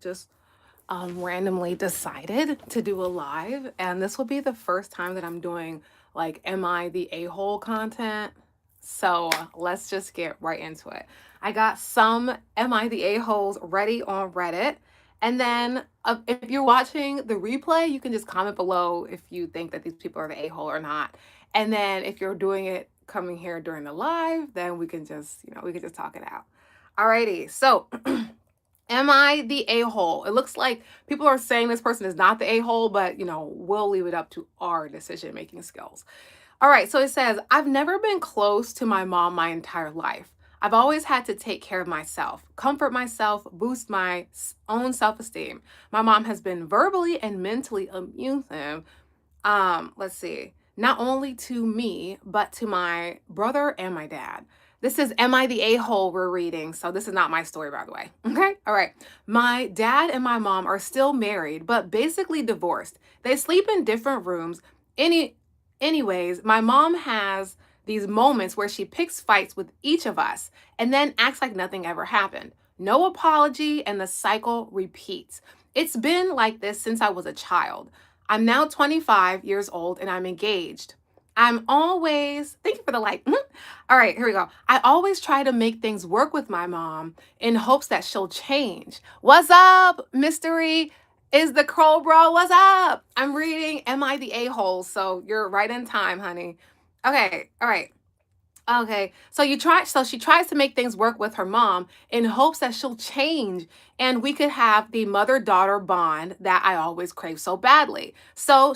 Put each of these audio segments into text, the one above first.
just randomly decided to do a live, and this will be the first time that I'm doing like Am I the A-hole content. So let's just get right into it. I got some Am I the A-holes ready on Reddit. And then if you're watching the replay, you can just comment below if you think that these people are the a-hole or not. And then if you're doing it coming here during the live, then we can just, we can just talk it out. Alrighty, so am I the a-hole? It looks like people are saying this person is not the a-hole, but we'll leave it up to our decision-making skills. All right, so it says, I've never been close to my mom my entire life. I've always had to take care of myself, comfort myself, boost my own self-esteem. My mom has been verbally and mentally abusive. Let's see, not only to me, but to my brother and my dad. This is Am I the A-hole we're reading. So this is not my story, by the way. Okay. All right. My dad and my mom are still married, but basically divorced. They sleep in different rooms. Anyways, my mom has these moments where she picks fights with each of us and then acts like nothing ever happened. No apology, and the cycle repeats. It's been like this since I was a child. I'm now 25 years old and I'm engaged. Thank you for the like. All right, here we go. I always try to make things work with my mom in hopes that she'll change. What's up, Mystery? Is the crow bro? What's up? I'm reading Am I the A-hole? So you're right in time, honey. Okay, all right. Okay, so she tries to make things work with her mom in hopes that she'll change and we could have the mother-daughter bond that I always crave so badly. So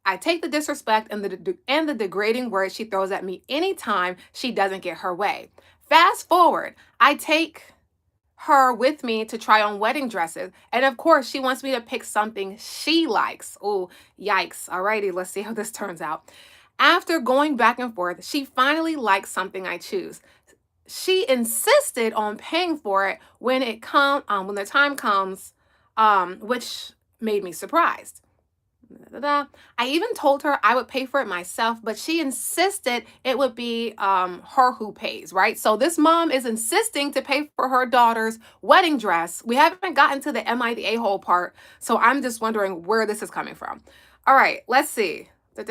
I take the disrespect and the degrading words she throws at me anytime she doesn't get her way. Fast forward, I take her with me to try on wedding dresses, and of course, she wants me to pick something she likes. Oh, yikes. Alrighty, let's see how this turns out. After going back and forth, she finally likes something I choose. She insisted on paying for it when the time comes, which made me surprised. I even told her I would pay for it myself, but she insisted it would be her who pays, right? So this mom is insisting to pay for her daughter's wedding dress. We haven't gotten to the Am I the A-hole part, so I'm just wondering where this is coming from. All right, let's see. All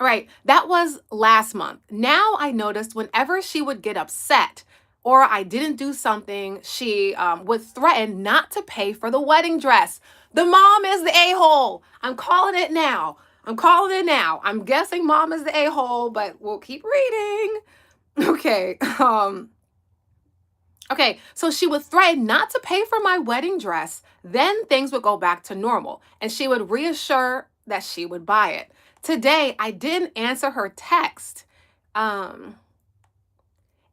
right, that was last month. Now I noticed whenever she would get upset or I didn't do something, she would threaten not to pay for the wedding dress. The mom is the a-hole. I'm calling it now. I'm guessing mom is the a-hole, but we'll keep reading. Okay. Okay, so she would threaten not to pay for my wedding dress. Then things would go back to normal, and she would reassure that she would buy it. Today, I didn't answer her text. And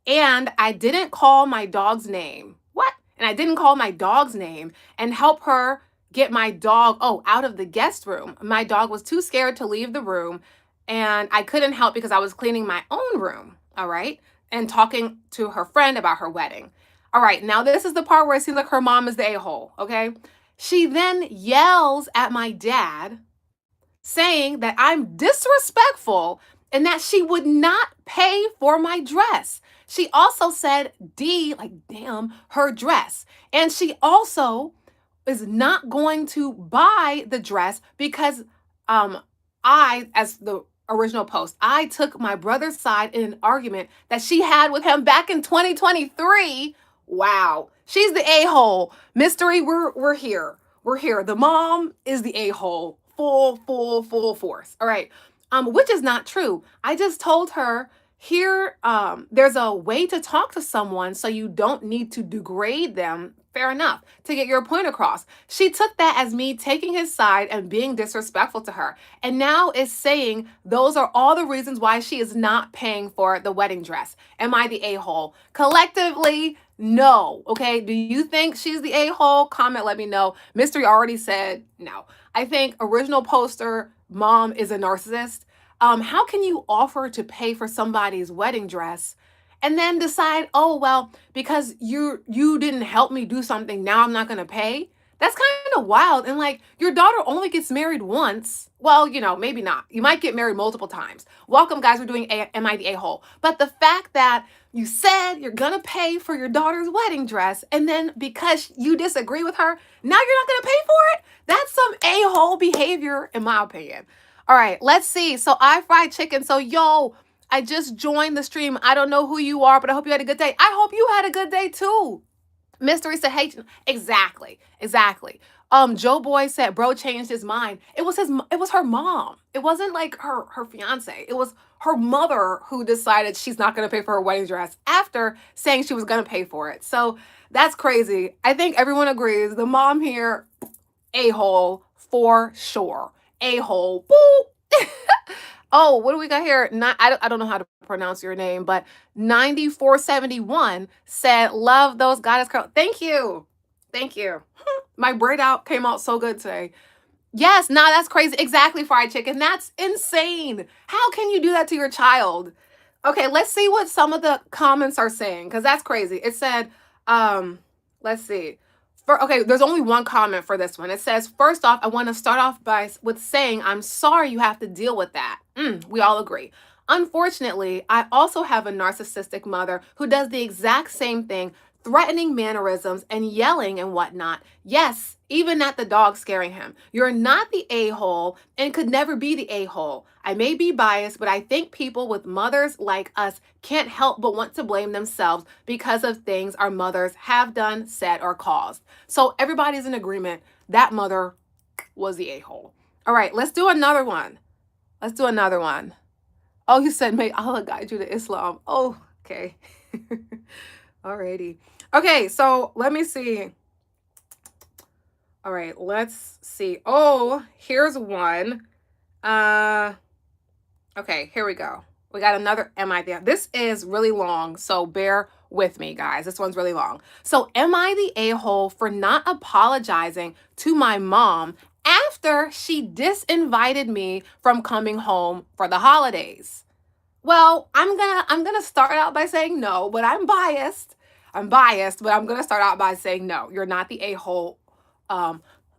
I didn't call my dog's name. What? And I didn't call my dog's name and help her get my dog out of the guest room. My dog was too scared to leave the room, and I couldn't help because I was cleaning my own room, all right, and talking to her friend about her wedding. All right, now this is the part where it seems like her mom is the a-hole, okay? She then yells at my dad, saying that I'm disrespectful and that she would not pay for my dress. She also said like damn, her dress. And she also is not going to buy the dress because as the original post, I took my brother's side in an argument that she had with him back in 2023. Wow. She's the a-hole. Mystery, we're here. We're here. The mom is the a-hole. Full force. All right. Which is not true. I just told her here, there's a way to talk to someone so you don't need to degrade them. Fair enough, to get your point across. She took that as me taking his side and being disrespectful to her. And now is saying those are all the reasons why she is not paying for the wedding dress. Am I the a-hole? Collectively, no. Okay, do you think she's the a-hole? Comment, let me know. Mystery already said no. I think original poster, mom is a narcissist. How can you offer to pay for somebody's wedding dress and then decide, oh, well, because you didn't help me do something, now I'm not going to pay? That's kind of wild. And like, your daughter only gets married once. Well, you know, maybe not. You might get married multiple times. Welcome, guys. We're doing Am I the A-hole? But the fact that you said you're going to pay for your daughter's wedding dress, and then because you disagree with her, now you're not going to pay for it? That's some a-hole behavior, in my opinion. All right, let's see. So I fried chicken. So, yo, I just joined the stream. I don't know who you are, but I hope you had a good day. I hope you had a good day too. Mystery said, hey, exactly, exactly. Joe Boy said, bro changed his mind. It was her mom. It wasn't like her fiance. It was her mother who decided she's not going to pay for her wedding dress after saying she was going to pay for it. So that's crazy. I think everyone agrees. The mom here, a-hole for sure. A-hole. Boo. Oh, what do we got here? I don't know how to pronounce your name, but 9471 said, love those goddess curls. Thank you. Thank you. My braid out came out so good today. Yes, nah, that's crazy. Exactly, fried chicken. That's insane. How can you do that to your child? Okay, let's see what some of the comments are saying, because that's crazy. It said, let's see. Okay, there's only one comment for this one. It says, first off, I want to start off with saying I'm sorry you have to deal with that. We all agree. Unfortunately, I also have a narcissistic mother who does the exact same thing, threatening mannerisms and yelling and whatnot. Yes, even at the dog scaring him. You're not the a-hole and could never be the a-hole. I may be biased, but I think people with mothers like us can't help but want to blame themselves because of things our mothers have done, said, or caused. So everybody's in agreement. That mother was the a-hole. All right, let's do another one. Let's do another one. Oh, you said, may Allah guide you to Islam. Oh, okay. Alrighty. Okay, so let me see. All right, let's see. Oh, here's one. Okay, here we go. We got another Am I the... This is really long, so bear with me, guys. This one's really long. So, am I the a-hole for not apologizing to my mom after she disinvited me from coming home for the holidays? Well, I'm gonna start out by saying no, but I'm biased. But I'm gonna start out by saying no. You're not the a-hole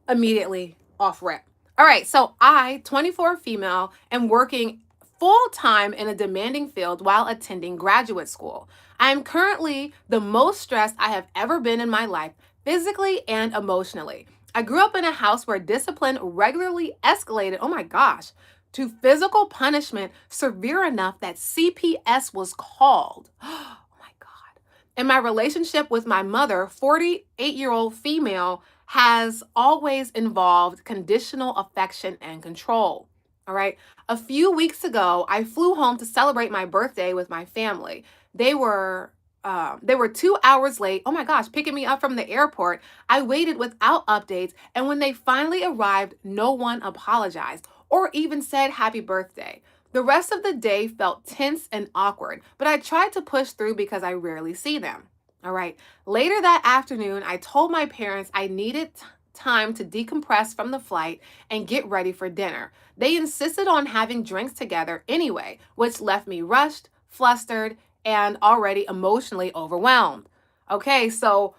immediately off rip. All right, so I, 24 female, am working full-time in a demanding field while attending graduate school. I am currently the most stressed I have ever been in my life, physically and emotionally. I grew up in a house where discipline regularly escalated, oh my gosh, to physical punishment severe enough that CPS was called. Oh my God. And my relationship with my mother, 48-year-old female, has always involved conditional affection and control. All right. A few weeks ago, I flew home to celebrate my birthday with my family. They were 2 hours late. Oh my gosh, picking me up from the airport. I waited without updates, and when they finally arrived, no one apologized or even said happy birthday. The rest of the day felt tense and awkward, but I tried to push through because I rarely see them. All right. Later that afternoon, I told my parents I needed time to decompress from the flight and get ready for dinner. They insisted on having drinks together anyway, which left me rushed, flustered, and already emotionally overwhelmed. Okay, so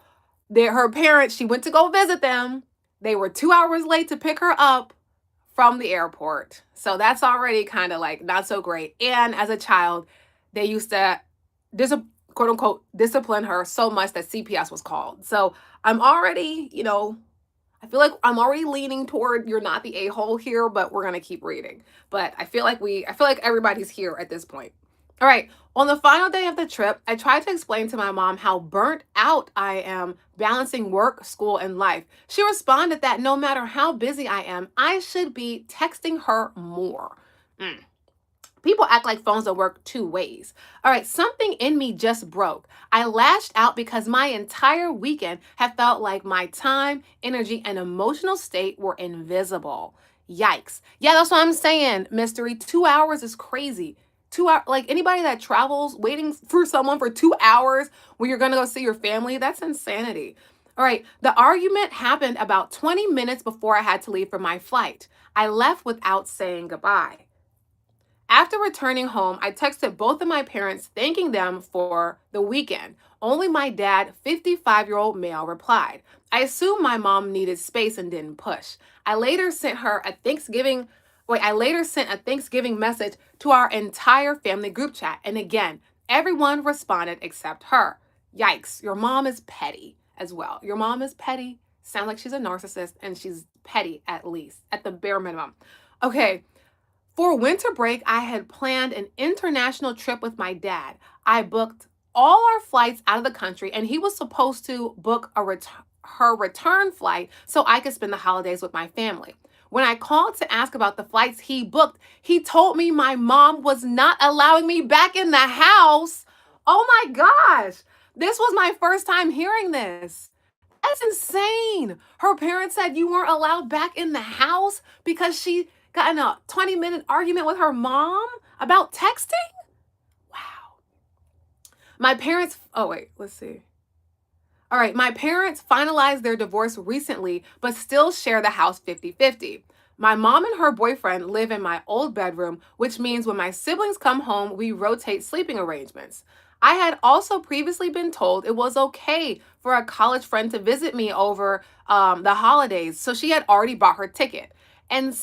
her parents, she went to go visit them. They were 2 hours late to pick her up from the airport. So that's already kind of like not so great. And as a child, they used to quote unquote discipline her so much that CPS was called. So I'm already, I feel like I'm already leaning toward you're not the a-hole here, but we're gonna keep reading. But I feel like everybody's here at this point. All right. On the final day of the trip, I tried to explain to my mom how burnt out I am balancing work, school, and life. She responded that no matter how busy I am, I should be texting her more. People act like phones don't work two ways. All right, something in me just broke. I lashed out because my entire weekend had felt like my time, energy, and emotional state were invisible. Yikes. Yeah, that's what I'm saying, Mystery. 2 hours is crazy. 2 hours, like anybody that travels waiting for someone for 2 hours when you're going to go see your family, that's insanity. All right, the argument happened about 20 minutes before I had to leave for my flight. I left without saying goodbye. After returning home, I texted both of my parents thanking them for the weekend. Only my dad, 55-year-old male, replied. I assume my mom needed space and didn't push. I later sent her a Thanksgiving I later sent a Thanksgiving message to our entire family group chat. And again, everyone responded except her. Yikes, your mom is petty as well. Your mom is petty. Sounds like she's a narcissist and she's petty at least, at the bare minimum. Okay, for winter break, I had planned an international trip with my dad. I booked all our flights out of the country, and he was supposed to book her return flight so I could spend the holidays with my family. When I called to ask about the flights he booked, he told me my mom was not allowing me back in the house. Oh my gosh. This was my first time hearing this. That's insane. Her parents said you weren't allowed back in the house because she got in a 20-minute argument with her mom about texting? Wow. My parents, oh, wait, let's see. All right, my parents finalized their divorce recently, but still share the house 50-50. My mom and her boyfriend live in my old bedroom, which means when my siblings come home, we rotate sleeping arrangements. I had also previously been told it was okay for a college friend to visit me over the holidays, so she had already bought her ticket. And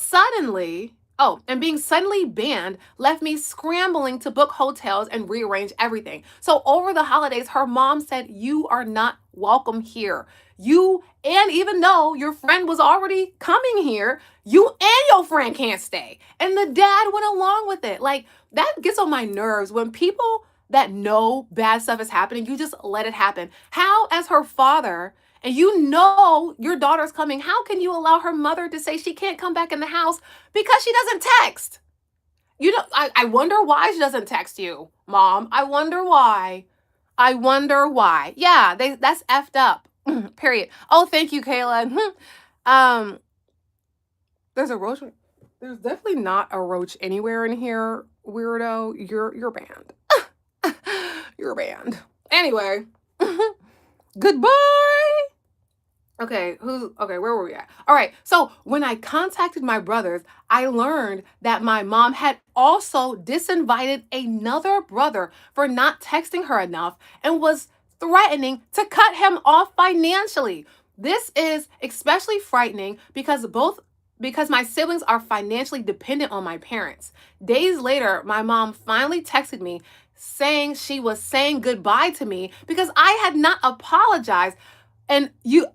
and being suddenly banned left me scrambling to book hotels and rearrange everything. So over the holidays, her mom said, "You are not welcome here. And even though your friend was already coming here, you and your friend can't stay." And the dad went along with it. Like, that gets on my nerves when people that know bad stuff is happening, you just let it happen. How, as her father, and you know your daughter's coming, how can you allow her mother to say she can't come back in the house because she doesn't text? I wonder why she doesn't text you, mom. I wonder why. I wonder why. Yeah, that's effed up. Period. Oh, thank you, Kayla. um, there's a roach. There's definitely not a roach anywhere in here, weirdo. You're banned. You're banned. Anyway, goodbye. Okay, where were we at? All right, so when I contacted my brothers, I learned that my mom had also disinvited another brother for not texting her enough and was threatening to cut him off financially. This is especially frightening because my siblings are financially dependent on my parents. Days later, my mom finally texted me saying she was saying goodbye to me because I had not apologized and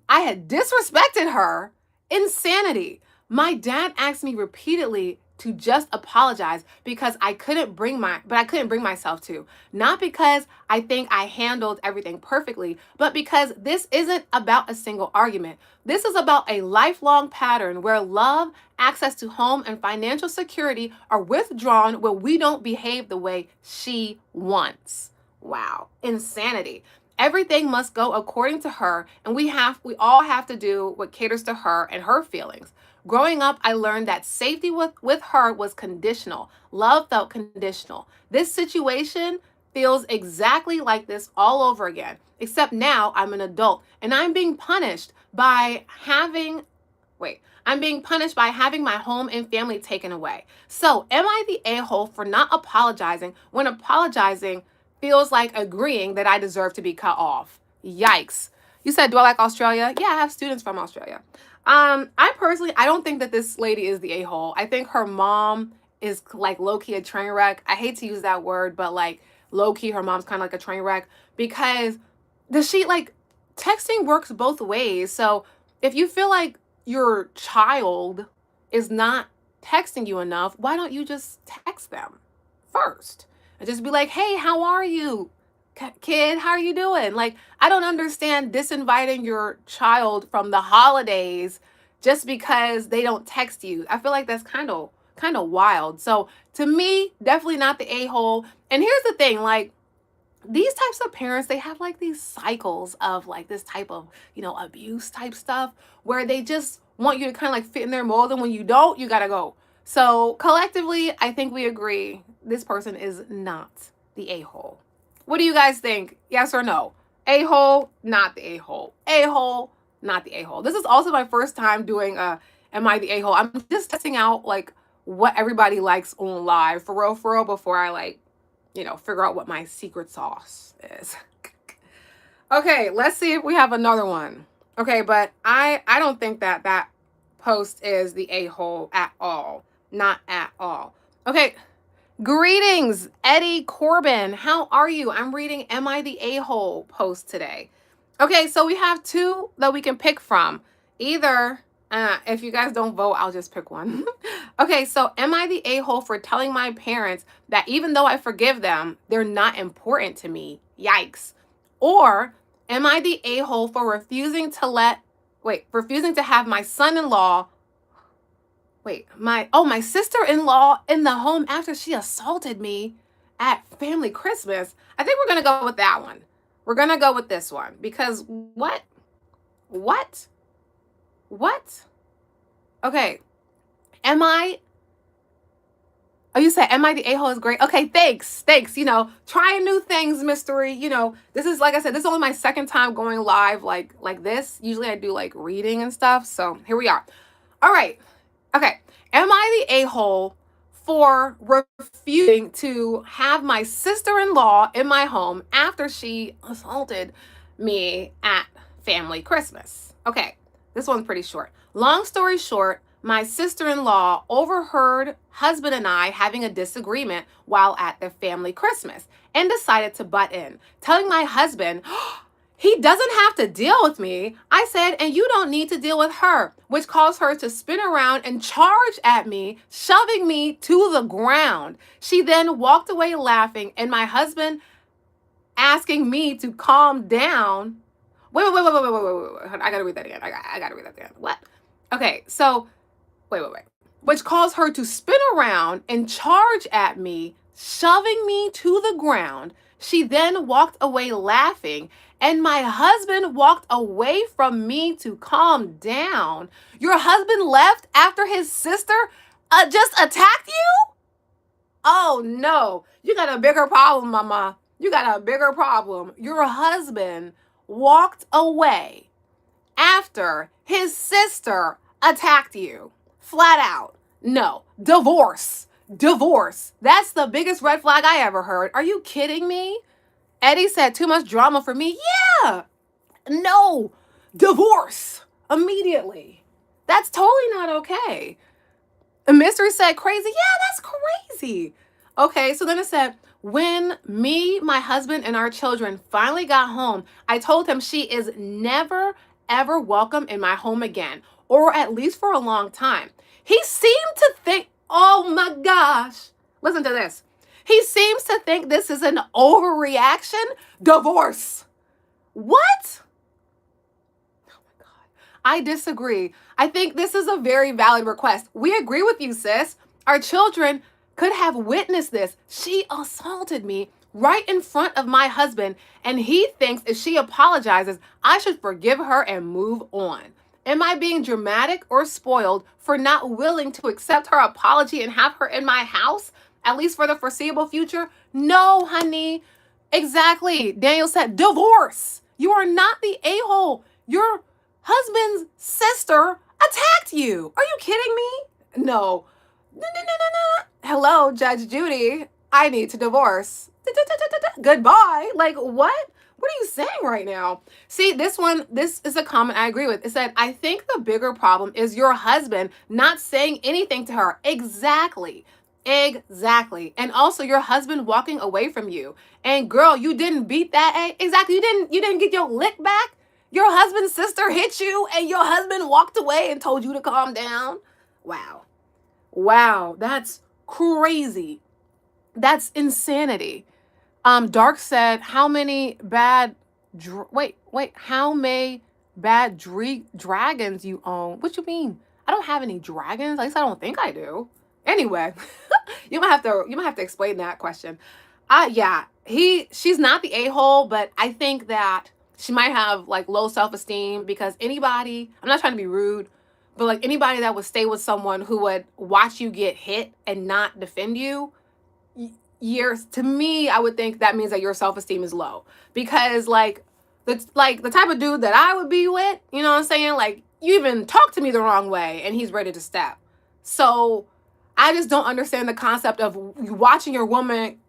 I had disrespected her. Insanity. My dad asked me repeatedly to just apologize because I couldn't bring myself to. Not because I think I handled everything perfectly, but because this isn't about a single argument. This is about a lifelong pattern where love, access to home, and financial security are withdrawn when we don't behave the way she wants. Wow. Insanity. Everything must go according to her, and we all have to do what caters to her and her feelings. Growing up, I learned that safety with her was conditional. Love felt conditional. This situation feels exactly like this all over again, except now I'm an adult and I'm being punished by having my home and family taken away. So, am I the a-hole for not apologizing when apologizing feels like agreeing that I deserve to be cut off? Yikes. You said, do I like Australia? Yeah, I have students from Australia. I don't think that this lady is the a-hole. I think her mom is like low-key a train wreck. I hate to use that word, but like low-key, her mom's kind of like a train wreck because texting works both ways. So if you feel like your child is not texting you enough, why don't you just text them first? And just be like, hey, how are you? Kid, how are you doing? Like, I don't understand disinviting your child from the holidays just because they don't text you. I feel like that's kind of wild. So to me, definitely not the a-hole. And here's the thing, like, these types of parents, they have like these cycles of like this type of, abuse type stuff where they just want you to kind of like fit in their mold. And when you don't, you got to go. So collectively, I think we agree this person is not the a-hole. What do you guys think? Yes or no? A-hole, not the a-hole. A-hole, not the a-hole. This is also my first time doing Am I the a-hole? I'm just testing out like what everybody likes on live for real, before I figure out what my secret sauce is. Okay, let's see if we have another one. Okay, but I don't think that that post is the a-hole at all. Not at all. Okay, greetings, Eddie Corbin. How are you? I'm reading Am I the A-hole post today. Okay, so we have two that we can pick from. Either, if you guys don't vote, I'll just pick one. Okay, so am I the a-hole for telling my parents that even though I forgive them, they're not important to me? Yikes. Or am I the a-hole for refusing to have my son-in-law, my sister-in-law in the home after she assaulted me at family Christmas? I think we're going to go with that one. We're going to go with this one because what? What? What? Okay. Am I Oh, you said, am I the a-hole is great? Okay, thanks. Thanks. Trying new things, mystery. This is, like I said, this is only my second time going live like this. Usually I do like reading and stuff. So here we are. All right. Okay. Am I the a-hole for refusing to have my sister-in-law in my home after she assaulted me at family Christmas? Okay. This one's pretty short. Long story short, my sister-in-law overheard husband and I having a disagreement while at their family Christmas and decided to butt in, telling my husband he doesn't have to deal with me. I said, and you don't need to deal with her, which caused her to spin around and charge at me, shoving me to the ground. She then walked away laughing, and my husband asking me to calm down. Wait. I gotta read that again. I gotta read that again. What? Okay, so wait. Which caused her to spin around and charge at me, shoving me to the ground. She then walked away laughing, and my husband walked away from me to calm down. Your husband left after his sister just attacked you? Oh no, you got a bigger problem, mama. You got a bigger problem. Your husband walked away after his sister attacked you. Flat out. No. Divorce. Divorce. That's the biggest red flag I ever heard. Are you kidding me? Eddie said too much drama for me. Yeah. No. Divorce. Immediately. That's totally not okay. A mystery said crazy. Yeah, that's crazy. Okay, so then it said, when me, my husband, and our children finally got home, I told him she is never, ever welcome in my home again, or at least for a long time. He seemed to think, oh my gosh, listen to this. He seems to think this is an overreaction. Divorce. What? Oh my God. I disagree. I think this is a very valid request. We agree with you, sis. Our children could have witnessed this. She assaulted me right in front of my husband, and he thinks if she apologizes, I should forgive her and move on. Am I being dramatic or spoiled for not willing to accept her apology and have her in my house, at least for the foreseeable future? No, honey. Exactly. Daniel said, divorce. You are not the a-hole. Your husband's sister attacked you. Are you kidding me? No. No. Hello, Judge Judy. I need to divorce. Goodbye. Like, what? What are you saying right now? See, this is a comment I agree with. It said, I think the bigger problem is your husband not saying anything to her. Exactly. And also your husband walking away from you. And girl, you didn't beat that. Exactly. You didn't get your lick back. Your husband's sister hit you and your husband walked away and told you to calm down. Wow. That's crazy. That's insanity. Dark said, how many bad how many bad dragons you own? What you mean? I don't have any dragons. At least I don't think I do. Anyway, you might have to explain that question. Yeah, she's not the a-hole, but I think that she might have like low self-esteem because anybody, I'm not trying to be rude, but like anybody that would stay with someone who would watch you get hit and not defend you, years to me, I would think that means that your self-esteem is low because the type of dude that I would be with, you know what I'm saying? Like, you even talk to me the wrong way and he's ready to step. So I just don't understand the concept of watching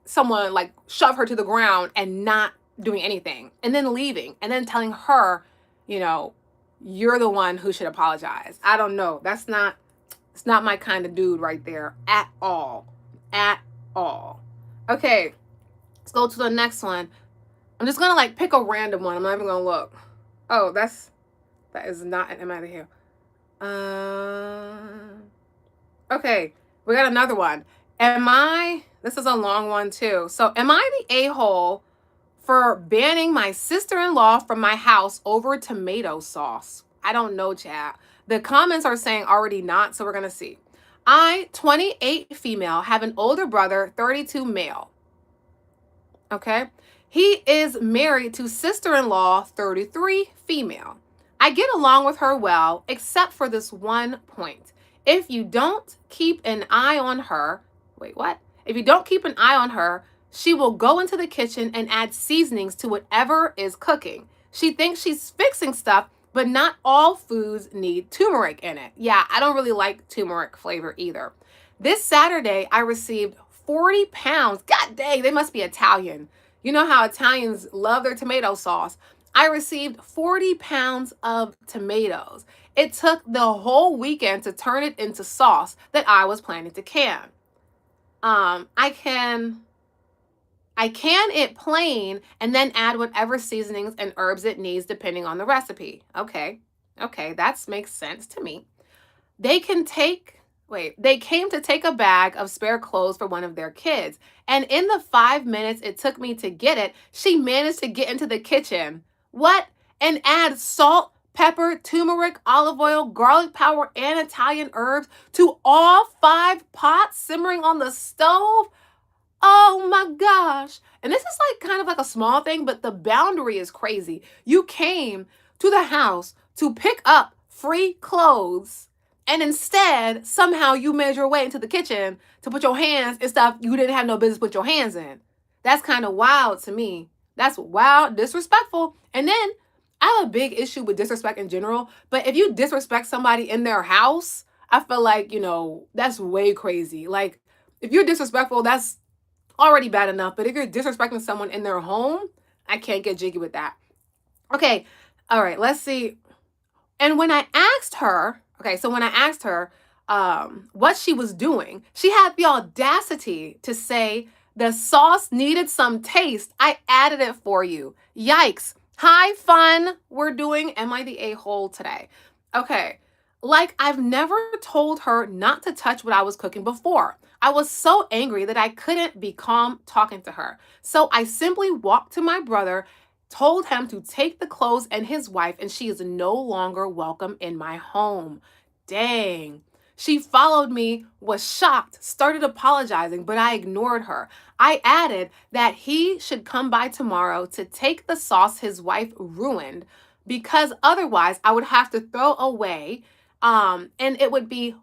someone like shove her to the ground and not doing anything and then leaving and then telling her, you know, you're the one who should apologize. I don't know. It's not my kind of dude right there at all. At all. Okay, let's go to the next one. I'm just gonna like pick a random one. I'm not even gonna look. Oh, that is not an am I the here. Okay, we got another one. This is a long one too. So, am I the a-hole for banning my sister-in-law from my house over tomato sauce? I don't know, chat. The comments are saying already not, so we're going to see. I, 28 female, have an older brother, 32 male. Okay? He is married to sister-in-law, 33 female. I get along with her well, except for this one point. If you don't keep an eye on her, wait, what? If you don't keep an eye on her, she will go into the kitchen and add seasonings to whatever is cooking. She thinks she's fixing stuff, but not all foods need turmeric in it. Yeah, I don't really like turmeric flavor either. This Saturday, I received 40 pounds. God dang, they must be Italian. You know how Italians love their tomato sauce. I received 40 pounds of tomatoes. It took the whole weekend to turn it into sauce that I was planning to can. I can it plain and then add whatever seasonings and herbs it needs depending on the recipe. Okay, that makes sense to me. They came to take a bag of spare clothes for one of their kids. And in the 5 minutes it took me to get it, she managed to get into the kitchen. What? And add salt, pepper, turmeric, olive oil, garlic powder, and Italian herbs to all 5 pots simmering on the stove? Oh my gosh. And this is like kind of like a small thing, but the boundary is crazy. You came to the house to pick up free clothes, and instead, somehow you made your way into the kitchen to put your hands in stuff you didn't have no business put your hands in. That's kind of wild to me. That's wild, disrespectful. And then I have a big issue with disrespect in general, but if you disrespect somebody in their house, I feel like, that's way crazy. Like, if you're disrespectful, that's already bad enough. But if you're disrespecting someone in their home, I can't get jiggy with that. Okay. All right. Let's see. And when I asked her, what she was doing, she had the audacity to say the sauce needed some taste. I added it for you. Yikes. Hi, fun. We're doing Am I the A-hole today? Okay. Like, I've never told her not to touch what I was cooking before. I was so angry that I couldn't be calm talking to her. So I simply walked to my brother, told him to take the clothes and his wife, and she is no longer welcome in my home. Dang. She followed me, was shocked, started apologizing, but I ignored her. I added that he should come by tomorrow to take the sauce his wife ruined, because otherwise I would have to throw away, and it would be,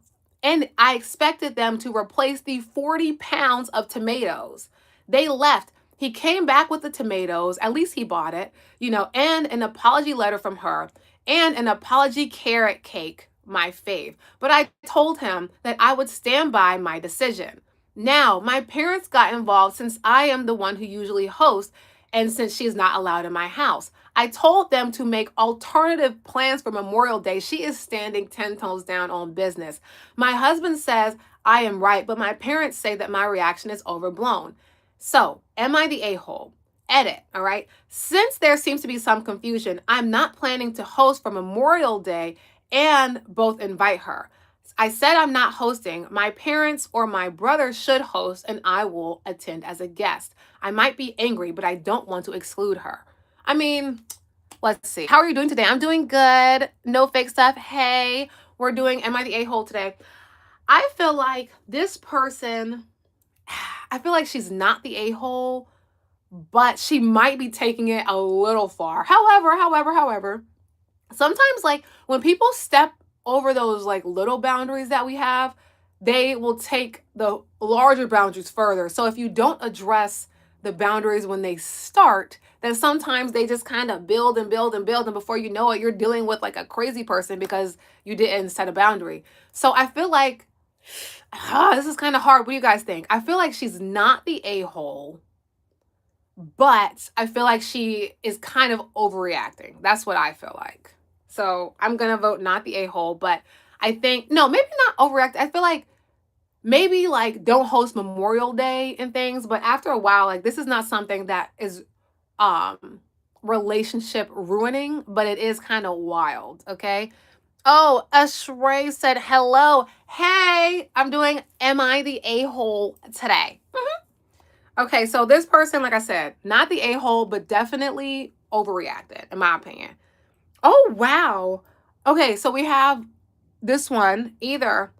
and I expected them to replace the 40 pounds of tomatoes. They left. He came back with the tomatoes, at least he bought it, and an apology letter from her, and an apology carrot cake, my fave. But I told him that I would stand by my decision. Now, my parents got involved since I am the one who usually hosts, and since she's not allowed in my house. I told them to make alternative plans for Memorial Day. She is standing 10 toes down on business. My husband says I am right, but my parents say that my reaction is overblown. So, am I the a-hole? Edit, all right? Since there seems to be some confusion, I'm not planning to host for Memorial Day and both invite her. I said I'm not hosting. My parents or my brother should host, and I will attend as a guest. I might be angry, but I don't want to exclude her. I mean, let's see. How are you doing today? I'm doing good. No fake stuff. Hey, we're doing Am I the A-hole today? I feel like this person, I feel like she's not the a-hole, but she might be taking it a little far. However, sometimes like when people step over those like little boundaries that we have, they will take the larger boundaries further. So if you don't address the boundaries when they start, then sometimes they just kind of build and build and build. And before you know it, you're dealing with like a crazy person because you didn't set a boundary. So I feel like this is kind of hard. What do you guys think? I feel like she's not the a-hole, but I feel like she is kind of overreacting. That's what I feel like. So I'm gonna vote not the a-hole, but I think no, maybe not overreact. I feel like maybe like don't host Memorial Day and things, but after a while, like this is not something that is um relationship ruining, but it is kind of wild, okay? Oh, Ashray said hello. Hey, I'm doing Am I the A-hole today? Okay, so this person, like I said, not the a-hole, but definitely overreacted, in my opinion. Oh, wow. Okay, so we have this one. Either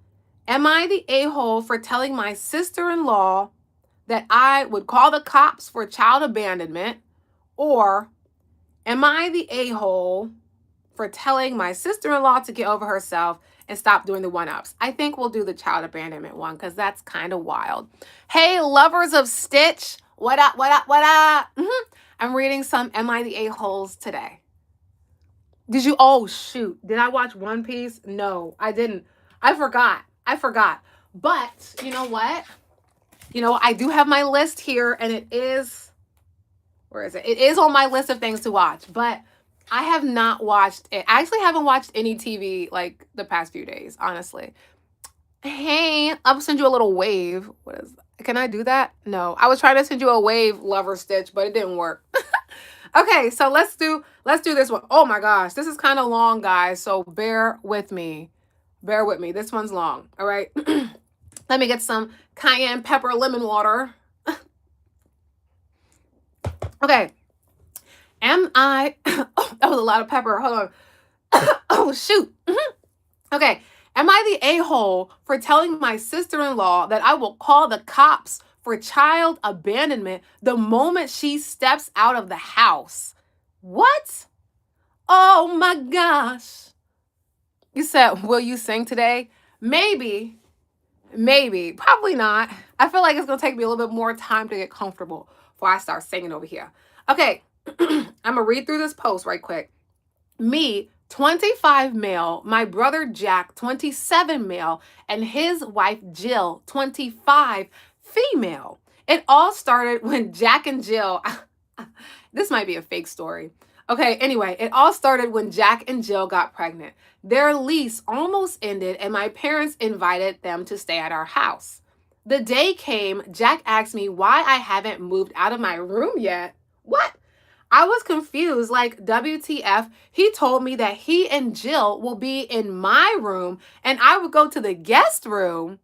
am I the a-hole for telling my sister-in-law that I would call the cops for child abandonment, or am I the a-hole for telling my sister-in-law to get over herself and stop doing the one-ups? I think we'll do the child abandonment one because that's kind of wild. Hey, lovers of Stitch. What up, what up, what up? I'm reading some Am I the A-holes today. Did you? Oh, shoot. Did I watch One Piece? No, I didn't. I forgot. But you know what? I do have my list here, and it is, where is it? It is on my list of things to watch, but I have not watched it. I actually haven't watched any TV like the past few days, honestly. Hey, I'll send you a little wave. What is that? Can I do that? No. I was trying to send you a wave, Lover Stitch, but it didn't work. Okay, so let's do this one. Oh my gosh, this is kind of long, guys, so bear with me. Bear with me. This one's long. All right. Let me get some cayenne pepper lemon water. Okay. Am I oh, that was a lot of pepper. Hold on. Oh shoot. Okay. Am I the a-hole for telling my sister-in-law that I will call the cops for child abandonment the moment she steps out of the house? What? Oh my gosh. You said, will you sing today? Maybe. Maybe. Probably not. I feel like it's going to take me a little bit more time to get comfortable before I start singing over here. Okay. I'm going to read through this post right quick. Me, 25 male, my brother Jack, 27 male, and his wife Jill, 25 female. It all started when Jack and Jill, this might be a fake story. Okay, anyway, it all started when Jack and Jill got pregnant. Their lease almost ended, and my parents invited them to stay at our house. The day came, Jack asked me why I haven't moved out of my room yet. What? I was confused, like, WTF. He told me that he and Jill will be in my room and I would go to the guest room.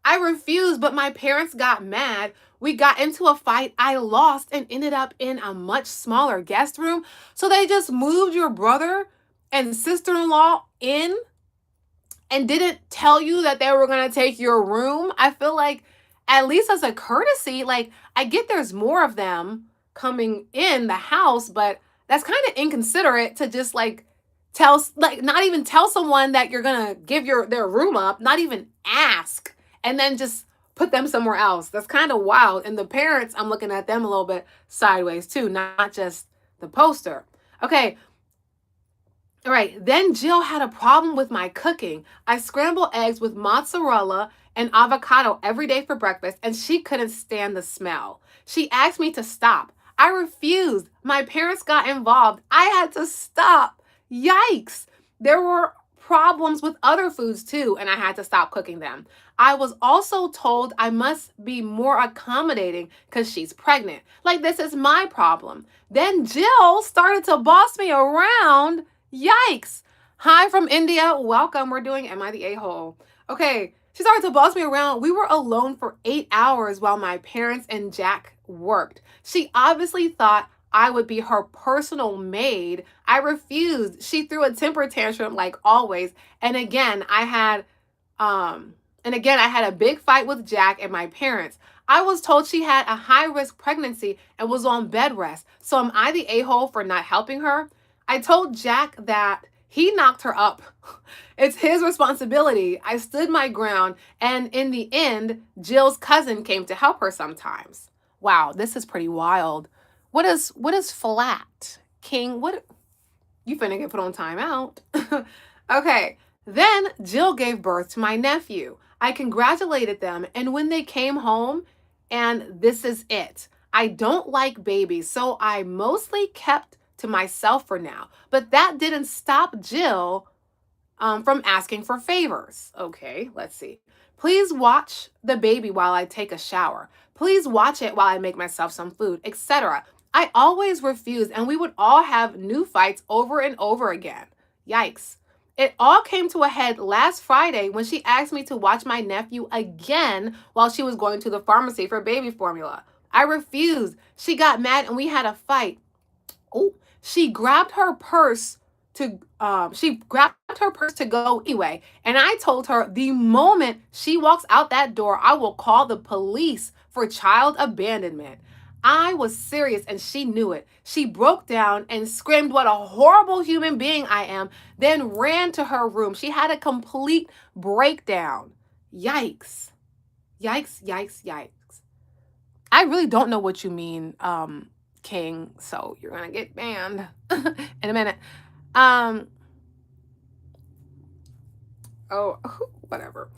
I refused, but my parents got mad. We got into a fight. I lost and ended up in a much smaller guest room. So they just moved your brother and sister-in-law in and didn't tell you that they were going to take your room. I feel like, at least as a courtesy, like, I get there's more of them coming in the house, but that's kind of inconsiderate to just like not even tell someone that you're gonna give their room up, not even ask, and then just put them somewhere else. That's kind of wild. And the parents, I'm looking at them a little bit sideways too, not just the poster. Okay. All right, then Jill had a problem with my cooking. I scramble eggs with mozzarella and avocado every day for breakfast, and she couldn't stand the smell. She asked me to stop. I refused. My parents got involved. I had to stop. Yikes. There were problems with other foods too, and I had to stop cooking them. I was also told I must be more accommodating because she's pregnant. Like, this is my problem. Then Jill started to boss me around. Yikes. Hi from India. Welcome. We're doing Am I the A-hole? Okay. She started to boss me around. We were alone for 8 hours while my parents and Jack worked. She obviously thought I would be her personal maid. I refused. She threw a temper tantrum like always. And again, I had a big fight with Jack and my parents. I was told she had a high-risk pregnancy and was on bed rest. So am I the a-hole for not helping her? I told Jack that he knocked her up. It's his responsibility. I stood my ground, and in the end, Jill's cousin came to help her sometimes. Wow, this is pretty wild. What is flat? King, what? You finna get put on timeout. Okay, then Jill gave birth to my nephew. I congratulated them, and when they came home, and this is it. I don't like babies, so I mostly kept to myself for now. But that didn't stop Jill from asking for favors. Okay, let's see. Please watch the baby while I take a shower. Please watch it while I make myself some food, etc. I always refused, and we would all have new fights over and over again. Yikes. It all came to a head last Friday when she asked me to watch my nephew again while she was going to the pharmacy for baby formula. I refused. She got mad and we had a fight. Oh, she grabbed her purse to go anyway, and I told her the moment she walks out that door, I will call the police for child abandonment. I was serious and she knew it. She broke down and screamed what a horrible human being I am, then ran to her room. She had a complete breakdown. Yikes. Yikes, yikes, yikes. I really don't know what you mean, King, so you're gonna get banned in a minute. Um, oh, whatever.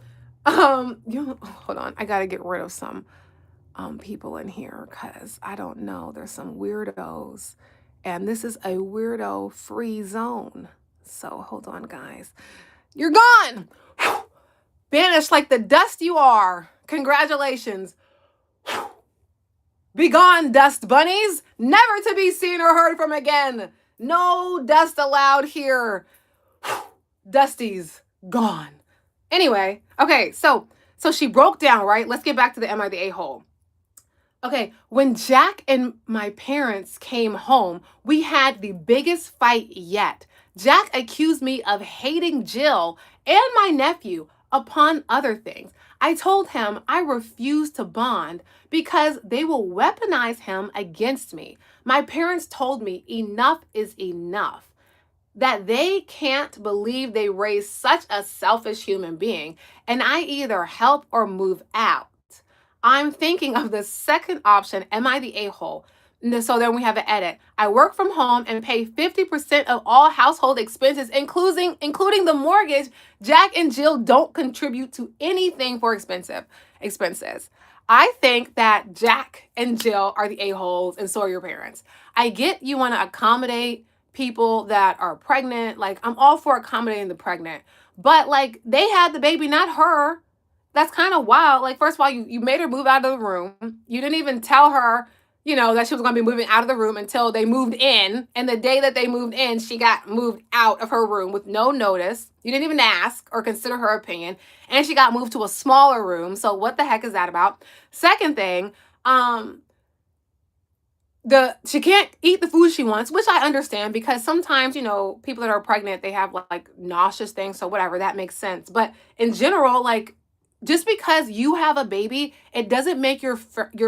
Hold on. I gotta get rid of some people in here because I don't know. There's some weirdos, and this is a weirdo free zone. So hold on, guys. You're gone. Banished like the dust you are. Congratulations. Be gone, dust bunnies, never to be seen or heard from again. No dust allowed here. Dusties gone. Anyway, okay, so she broke down, right? Let's get back to the Am I the A-hole? Okay, when Jack and my parents came home, we had the biggest fight yet. Jack accused me of hating Jill and my nephew, upon other things. I told him I refuse to bond because they will weaponize him against me. My parents told me enough is enough, that they can't believe they raised such a selfish human being, and I either help or move out. I'm thinking of the second option. Am I the a-hole? So then we have an edit. I work from home and pay 50% of all household expenses, including the mortgage. Jack and Jill don't contribute to anything for expenses. I think that Jack and Jill are the a-holes and so are your parents. I get you want to accommodate people that are pregnant. Like, I'm all for accommodating the pregnant. But like, they had the baby, not her. That's kind of wild. Like, first of all, you made her move out of the room. You didn't even tell her, that she was going to be moving out of the room until they moved in. And the day that they moved in, she got moved out of her room with no notice. You didn't even ask or consider her opinion. And she got moved to a smaller room. So what the heck is that about? Second thing, she can't eat the food she wants, which I understand because sometimes, people that are pregnant, they have like nauseous things. So whatever, that makes sense. But in general, like, just because you have a baby, it doesn't make your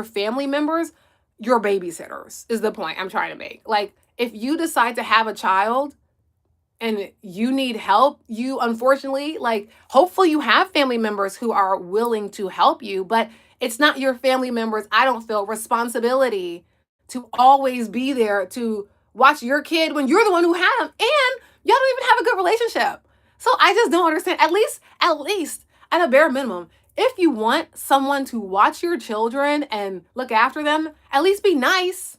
family members your babysitters, is the point I'm trying to make. Like, if you decide to have a child and you need help, you unfortunately, like, hopefully you have family members who are willing to help you, but it's not your family members, I don't feel, responsibility to always be there to watch your kid when you're the one who had them and y'all don't even have a good relationship. So I just don't understand. At least at a bare minimum, if you want someone to watch your children and look after them, at least be nice.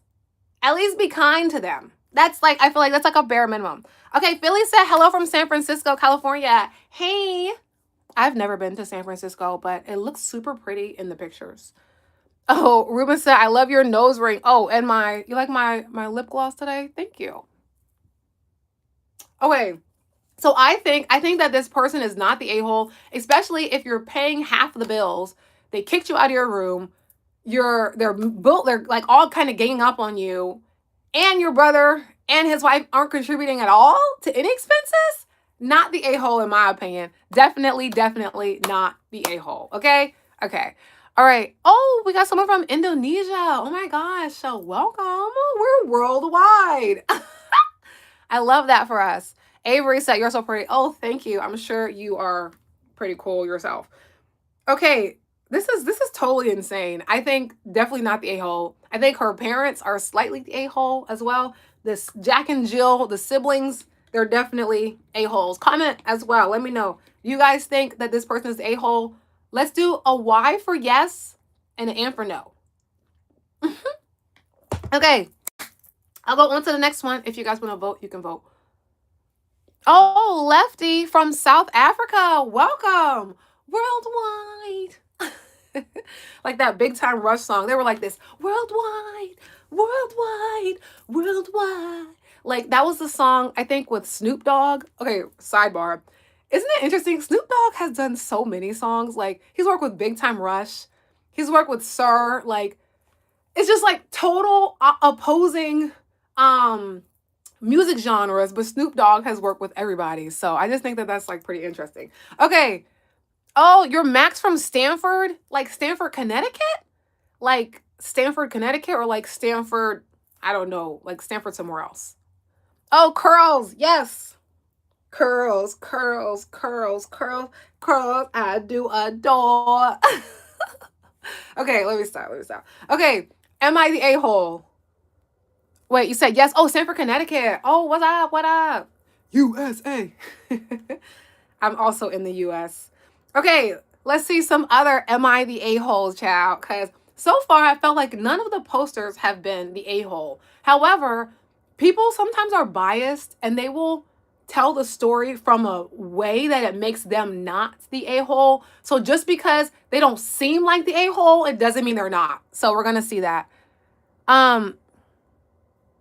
At least be kind to them. That's like, I feel like that's like a bare minimum. Okay, Philly said hello from San Francisco, California. Hey. I've never been to San Francisco, but it looks super pretty in the pictures. Oh, Ruben said, I love your nose ring. Oh, and you like my lip gloss today? Thank you. Okay. So I think that this person is not the a-hole, especially if you're paying half of the bills. They kicked you out of your room. They're like all kind of ganging up on you, and your brother and his wife aren't contributing at all to any expenses. Not the a-hole, in my opinion. Definitely not the a-hole. Okay. All right. Oh, we got someone from Indonesia. Oh my gosh. So welcome. We're worldwide. I love that for us. Avery said, you're so pretty. Oh, thank you. I'm sure you are pretty cool yourself. Okay. This is totally insane. I think definitely not the a-hole. I think her parents are slightly the a-hole as well. This Jack and Jill, the siblings, they're definitely a-holes. Comment as well. Let me know. You guys think that this person is a-hole? Let's do a Y for yes and an N for no. Okay, I'll go on to the next one. If you guys want to vote, you can vote. Oh, Lefty from South Africa. Welcome. Worldwide. Like that Big Time Rush song. They were like this, worldwide, worldwide, worldwide. Like that was the song, I think, with Snoop Dogg. Okay, sidebar. Isn't it interesting? Snoop Dogg has done so many songs. Like he's worked with Big Time Rush. He's worked with Sir. Like it's just like total opposing music genres, but Snoop Dogg has worked with everybody. So I just think that that's like pretty interesting. Okay. Oh, you're Max from Stanford? Like Stanford, Connecticut? Like Stanford, Connecticut, or like Stanford, I don't know, like Stanford somewhere else. Oh, curls. Yes. Curls, curls, curls, curls, curls. I do adore. Okay, let me stop. Let me stop. Okay. Am I the a-hole? Wait, you said yes. Oh, Stanford, Connecticut. Oh, what's up? What up? USA. I'm also in the US. Okay, let's see some other Am I the A-hole, child? Because so far I felt like none of the posters have been the a-hole. However, people sometimes are biased and they will tell the story from a way that it makes them not the a-hole. So just because they don't seem like the a-hole, it doesn't mean they're not. So we're gonna see that. Um,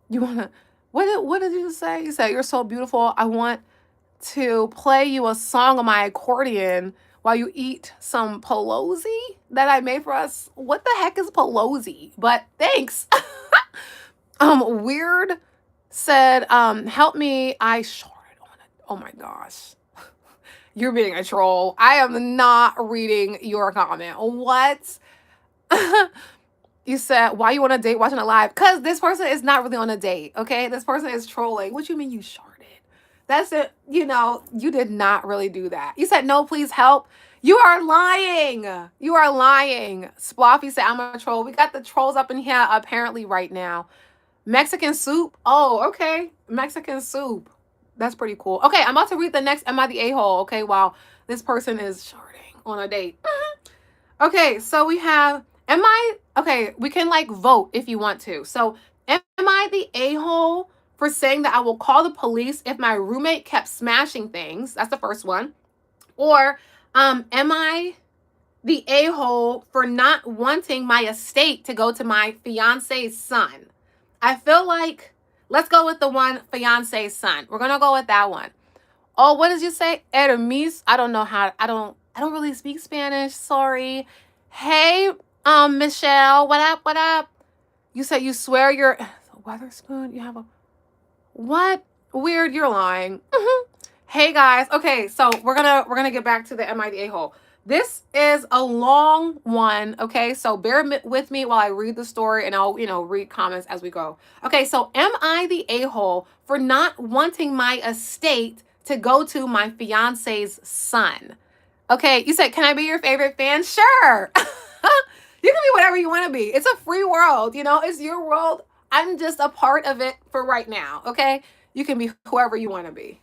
you wanna what did you say? You said you're so beautiful. I want to play you a song on my accordion while you eat some Pelosi that I made for us. What the heck is Pelosi? But thanks. Weird said, help me. I shorted on it. Oh my gosh. You're being a troll. I am not reading your comment. What? You said, why you on a date watching it live? Because this person is not really on a date, okay? This person is trolling. What you mean you shorted? That's it. You know, you did not really do that. You said, no, please help. You are lying. You are lying. Sploffy said, I'm a troll. We got the trolls up in here apparently right now. Mexican soup. Oh, okay. Mexican soup. That's pretty cool. Okay, I'm about to read the next Am I the A-hole, okay, while this person is shorting on a date. Okay, so we have, okay, we can like vote if you want to. So am I the a-hole for saying that I will call the police if my roommate kept smashing things? That's the first one. Or am I the a-hole for not wanting my estate to go to my fiance's son? I feel like, let's go with the one fiance's son. We're gonna go with that one. Oh, what did you say? Hermes? I don't know how, I don't really speak Spanish. Sorry. Hey, Michelle, what up? What up? You said you swear you're Weatherspoon. You have a what? Weird. You're lying. Hey guys. Okay, so we're gonna get back to the Am I the A-hole. This is a long one. Okay, so bear with me while I read the story, and I'll read comments as we go. Okay, so am I the a-hole for not wanting my estate to go to my fiance's son? Okay, you said, can I be your favorite fan? Sure. You can be whatever you want to be. It's a free world, it's your world. I'm just a part of it for right now, okay? You can be whoever you want to be.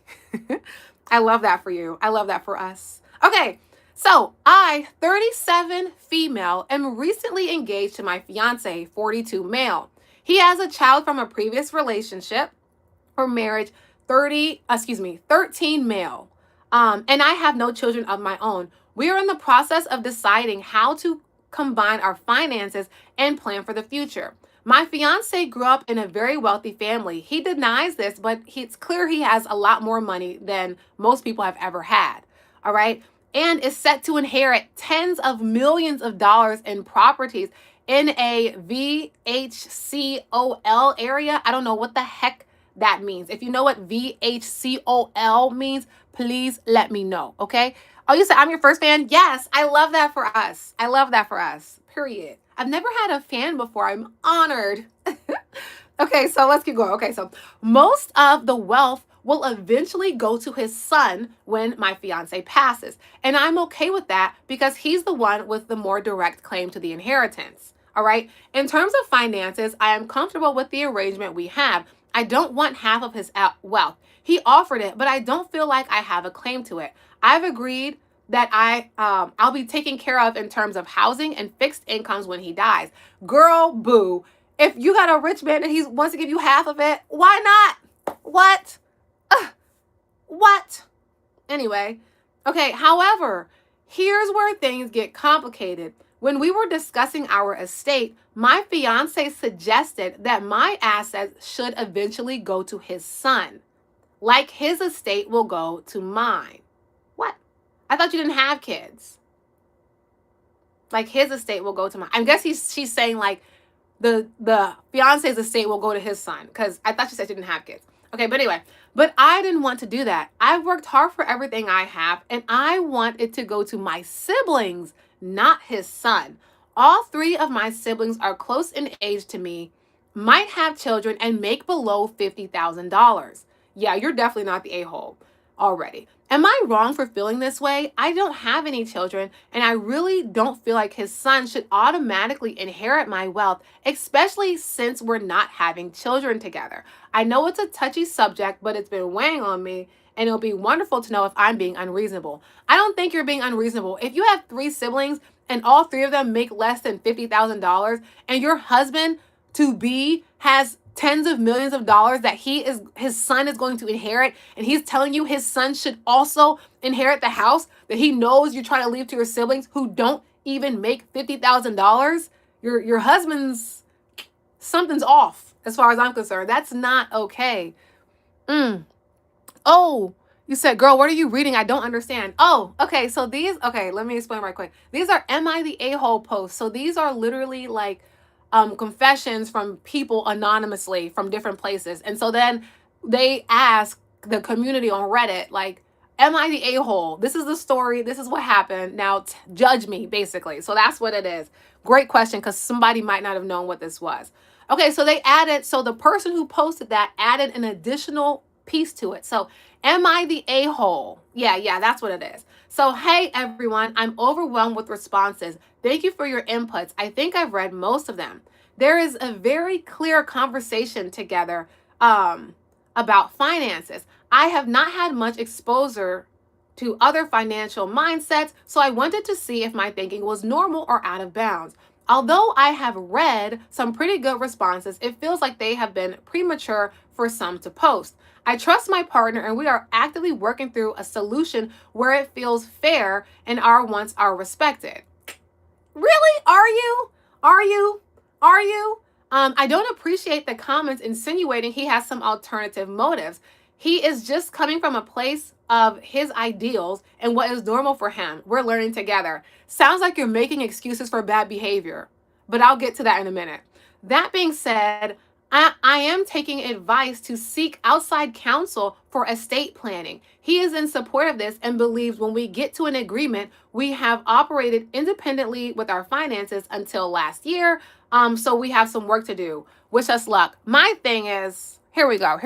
I love that for you. I love that for us. Okay, so I, 37 female, am recently engaged to my fiance, 42 male. He has a child from a previous relationship or marriage, 13 male. And I have no children of my own. We are in the process of deciding how to combine our finances and plan for the future. My fiance grew up in a very wealthy family. He denies this, but it's clear he has a lot more money than most people have ever had. All right. And is set to inherit tens of millions of dollars in properties in a VHCOL area. I don't know what the heck that means. If you know what VHCOL means, please let me know. Okay. Oh, you said I'm your first fan? Yes, I love that for us. I love that for us. Period. I've never had a fan before. I'm honored. Okay, so let's keep going. Okay, so most of the wealth will eventually go to his son when my fiance passes. And I'm okay with that because he's the one with the more direct claim to the inheritance. All right. In terms of finances, I am comfortable with the arrangement we have. I don't want half of his wealth. He offered it, but I don't feel like I have a claim to it. I've agreed that I'll be taken care of in terms of housing and fixed incomes when he dies. Girl, boo. If you got a rich man and he wants to give you half of it, why not? What? What? Anyway, okay, however, here's where things get complicated. When we were discussing our estate, my fiance suggested that my assets should eventually go to his son, like his estate will go to mine. What? I thought you didn't have kids. Like his estate will go to mine. I guess she's saying like the fiance's estate will go to his son, because I thought she said she didn't have kids. Okay, but anyway, but I didn't want to do that. I worked hard for everything I have, and I want it to go to my siblings, not his son. All three of my siblings are close in age to me, might have children, and make below $50,000. Yeah, you're definitely not the a-hole already. Am I wrong for feeling this way? I don't have any children, and I really don't feel like his son should automatically inherit my wealth, especially since we're not having children together. I know it's a touchy subject, but it's been weighing on me, and it'll be wonderful to know if I'm being unreasonable. I don't think you're being unreasonable. If you have three siblings and all three of them make less than $50,000, and your husband to be has tens of millions of dollars that his son is going to inherit, and he's telling you his son should also inherit the house that he knows you're trying to leave to your siblings who don't even make $50,000, your husband's something's off as far as I'm concerned. That's not okay. Oh, you said, girl, what are you reading? I don't understand. Oh, okay. So okay, let me explain right quick. These are Am I the A-hole posts. So these are literally like confessions from people anonymously from different places. And so then they ask the community on Reddit, like, am I the a-hole? This is the story. This is what happened. Now judge me, basically. So that's what it is. Great question, because somebody might not have known what this was. Okay, so the person who posted that added an additional piece to it. So, am I the a-hole? Yeah, that's what it is. So, hey everyone, I'm overwhelmed with responses. Thank you for your inputs. I think I've read most of them. There is a very clear conversation together about finances. I have not had much exposure to other financial mindsets, so I wanted to see if my thinking was normal or out of bounds. Although I have read some pretty good responses, it feels like they have been premature for some to post. I trust my partner, and we are actively working through a solution where it feels fair and our wants are respected. Really? Are you? I don't appreciate the comments insinuating he has some alternative motives. He is just coming from a place of his ideals and what is normal for him. We're learning together. Sounds like you're making excuses for bad behavior, but I'll get to that in a minute. That being said, I am taking advice to seek outside counsel for estate planning. He is in support of this and believes when we get to an agreement, we have operated independently with our finances until last year. So we have some work to do. Wish us luck. My thing is, here we go.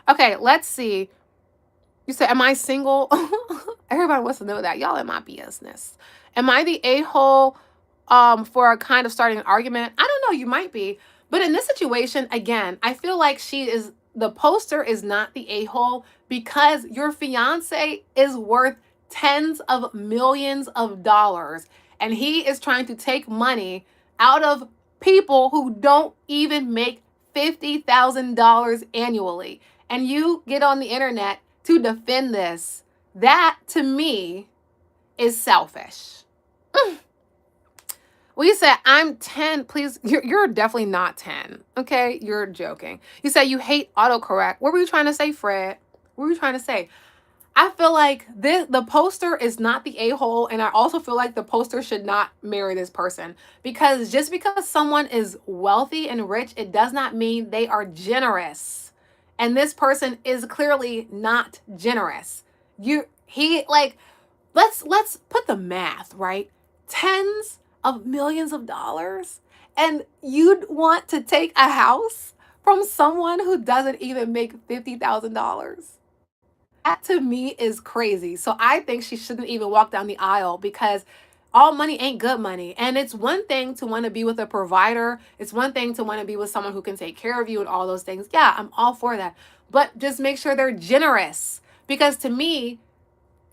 Okay, let's see. You said, am I single? Everybody wants to know that. Y'all in my business. Am I the a-hole for a kind of starting an argument? I don't know. You might be. But in this situation, again, I feel like the poster is not the a-hole because your fiance is worth tens of millions of dollars. And he is trying to take money out of people who don't even make $50,000 annually. And you get on the internet to defend this. That, to me, is selfish. Well, you said, I'm 10. Please, you're definitely not 10. Okay? You're joking. You said you hate autocorrect. What were you trying to say, Fred? What were you trying to say? I feel like the poster is not the a-hole, and I also feel like the poster should not marry this person. Because just because someone is wealthy and rich, it does not mean they are generous. And this person is clearly not generous. Let's put the math, right? Tens of millions of dollars, and you'd want to take a house from someone who doesn't even make $50,000. That to me is crazy. So I think she shouldn't even walk down the aisle because all money ain't good money. And it's one thing to want to be with a provider. It's one thing to want to be with someone who can take care of you and all those things. Yeah, I'm all for that. But just make sure they're generous. Because to me,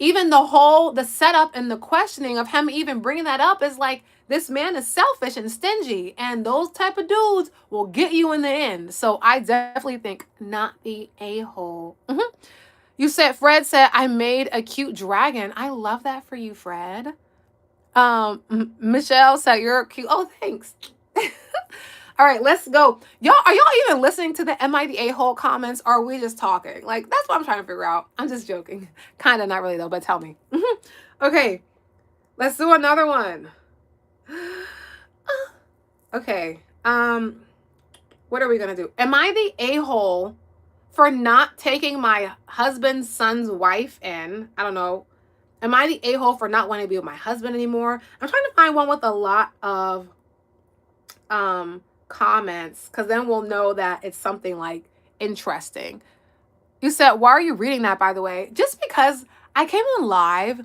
even the setup and the questioning of him even bringing that up is like, this man is selfish and stingy, and those type of dudes will get you in the end. So I definitely think not the a-hole. You said, Fred said, I made a cute dragon. I love that for you, Fred. Michelle said, you're cute. Oh, thanks. All right, let's go. Y'all, are y'all even listening to the Am I the A-hole comments, or are we just talking? Like, that's what I'm trying to figure out. I'm just joking. Kind of, not really though, but tell me. Okay, let's do another one. Okay, what are we gonna do? Am I the a-hole for not taking my husband's son's wife in? I don't know. Am I the a-hole for not wanting to be with my husband anymore? I'm trying to find one with a lot of comments, because then we'll know that it's something like interesting. You said, why are you reading that, by the way? Just because I came on live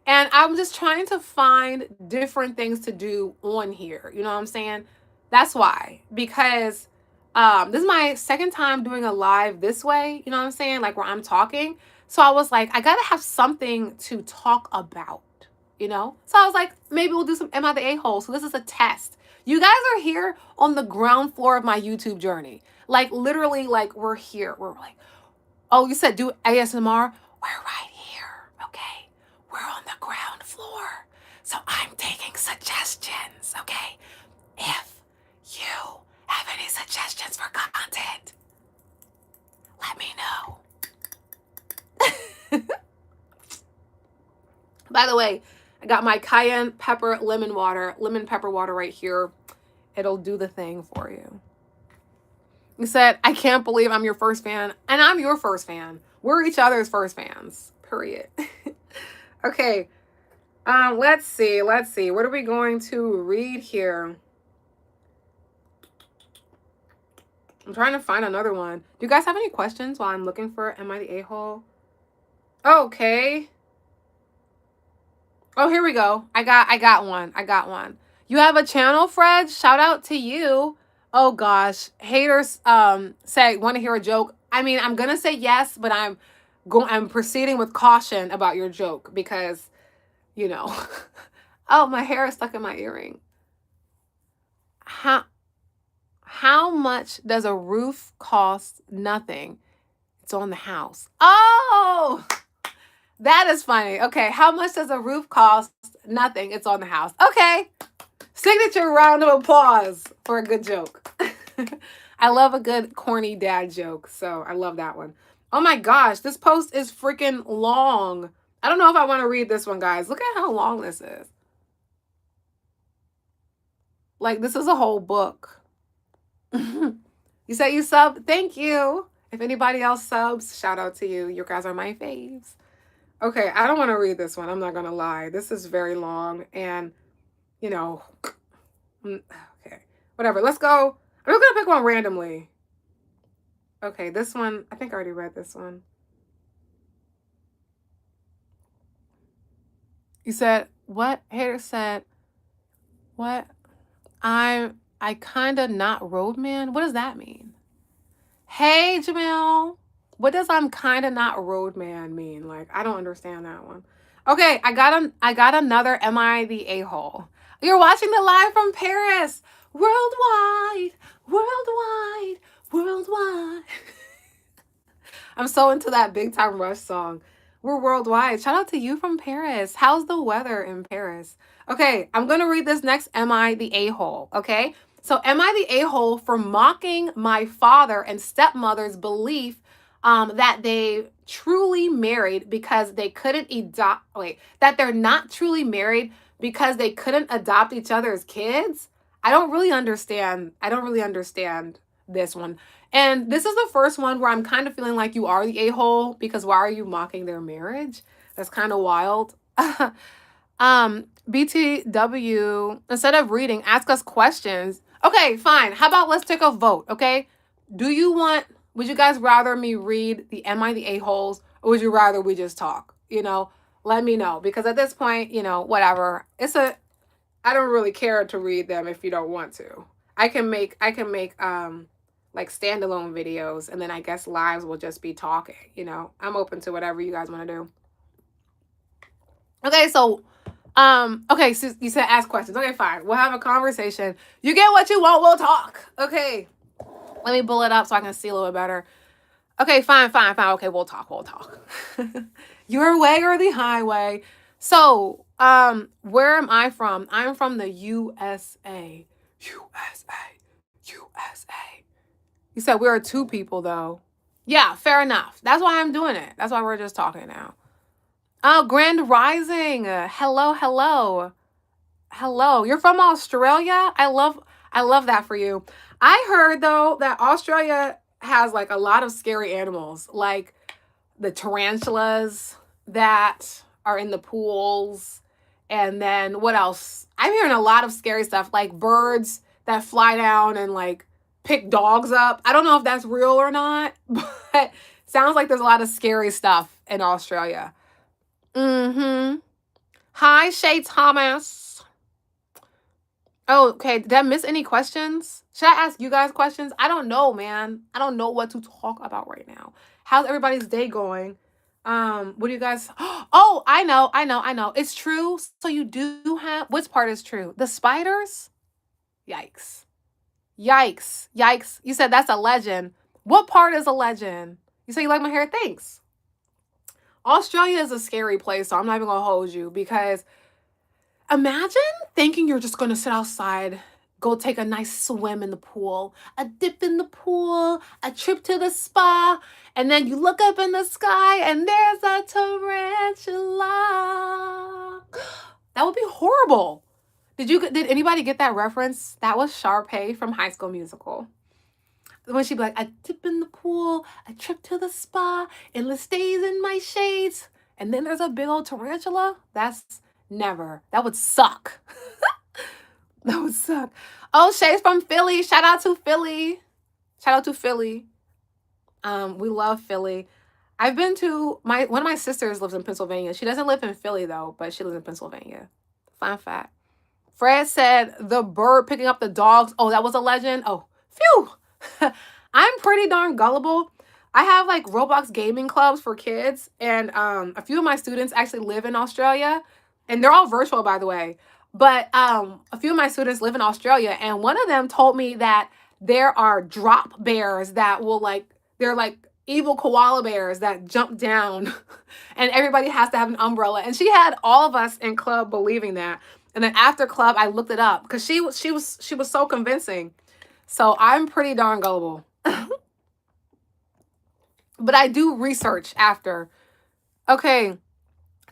and I'm just trying to find different things to do on here. You know what I'm saying? That's why. Because this is my second time doing a live this way. You know what I'm saying? Like where I'm talking. So I was like, I got to have something to talk about, you know? So I was like, maybe we'll do some Am I the A-hole? So this is a test. You guys are here on the ground floor of my YouTube journey. Like literally, like we're here. We're like, oh, you said do ASMR? We're right here, okay? We're on the ground floor. So I'm taking suggestions, okay? If you have any suggestions for content, let me know. By the way, I got my cayenne pepper lemon pepper water right here. It'll do the thing for you. You said, I can't believe I'm your first fan. And I'm your first fan. We're each other's first fans. Period. Okay. Let's see. What are we going to read here? I'm trying to find another one. Do you guys have any questions while I'm looking for Am I the A-hole? Okay. Oh, here we go. I got one. You have a channel, Fred? Shout out to you. Oh gosh. Haters say want to hear a joke. I mean, I'm gonna say yes, but I'm proceeding with caution about your joke because, you know. Oh, my hair is stuck in my earring. How much does a roof cost? Nothing. It's on the house. Oh, that is funny. Okay, how much does a roof cost? Nothing. It's on the house. Okay. Signature round of applause for a good joke. I love a good corny dad joke, so I love that one. Oh my gosh, this post is freaking long. I don't know if I want to read this one, guys. Look at how long this is. Like, this is a whole book. You said you sub? Thank you. If anybody else subs, shout out to you. You guys are my faves. Okay, I don't want to read this one. I'm not going to lie. This is very long and, you know, okay, whatever. Let's go. I'm just going to pick one randomly. Okay, this one, I think I already read this one. You said, what? Hater said, what? I kind of not roadman. What does that mean? Hey, Jamil. What does I'm kind of not roadman mean? Like, I don't understand that one. Okay, I got another Am I the A-hole? You're watching the live from Paris. Worldwide. I'm so into that Big Time Rush song. We're worldwide. Shout out to you from Paris. How's the weather in Paris? Okay, I'm going to read this next Am I the A-hole, okay? So am I the a-hole for mocking my father and stepmother's belief that they truly married because they couldn't that they're not truly married because they couldn't adopt each other's kids? I don't really understand this one. And this is the first one where I'm kind of feeling like you are the a-hole, because why are you mocking their marriage? That's kind of wild. BTW, instead of reading, ask us questions. Okay, fine. How about let's take a vote, okay? Would you guys rather me read the Am I the A-holes, or would you rather we just talk? You know, let me know, because at this point, you know, whatever. I don't really care to read them if you don't want to. I can make like standalone videos, and then I guess lives will just be talking, you know. I'm open to whatever you guys want to do. Okay, so okay, so you said ask questions. Okay, fine. We'll have a conversation. You get what you want, we'll talk. Okay. Let me pull it up so I can see a little bit better. Okay, fine, fine, fine. Okay, we'll talk, we'll talk. Your way or the highway. So, where am I from? I'm from the USA. USA. USA. You said we are two people though. Yeah, fair enough. That's why I'm doing it. That's why we're just talking now. Oh, Grand Rising. Hello, hello. Hello. You're from Australia? I love that for you. I heard though that Australia has like a lot of scary animals, like the tarantulas that are in the pools. And then what else? I'm hearing a lot of scary stuff, like birds that fly down and like pick dogs up. I don't know if that's real or not, but sounds like there's a lot of scary stuff in Australia. Mm-hmm. Hi, Shay Thomas. Oh, okay. Did I miss any questions? Should I ask you guys questions? I don't know, man. I don't know what to talk about right now. How's everybody's day going? What do you guys Oh, I know. It's true. So you do have which part is true? The spiders? Yikes. Yikes. Yikes. You said that's a legend. What part is a legend? You say you like my hair? Thanks. Australia is a scary place, so I'm not even gonna hold you because imagine thinking you're just gonna sit outside, go take a nice swim in the pool, a dip in the pool, a trip to the spa, and then you look up in the sky and there's a tarantula. That would be horrible. Did anybody get that reference? That was Sharpay from High School Musical. When she'd be like, a dip in the pool, a trip to the spa, endless stays in my shades, and then there's a big old tarantula. That's never. That would suck. That would suck. Oh, Shay's from Philly. Shout out to Philly. Shout out to Philly. We love Philly. I've been to my one of my sisters lives in Pennsylvania. She doesn't live in Philly though, but she lives in Pennsylvania. Fun fact. Fred said the bird picking up the dogs. Oh, that was a legend. Oh, phew. I'm pretty darn gullible. I have like Roblox gaming clubs for kids, and a few of my students actually live in Australia, and they're all virtual, by the way. But a few of my students live in Australia, and one of them told me that there are drop bears that will like they're like evil koala bears that jump down, and everybody has to have an umbrella. And she had all of us in club believing that. And then after club, I looked it up because she was so convincing. So I'm pretty darn gullible. But I do research after. Okay.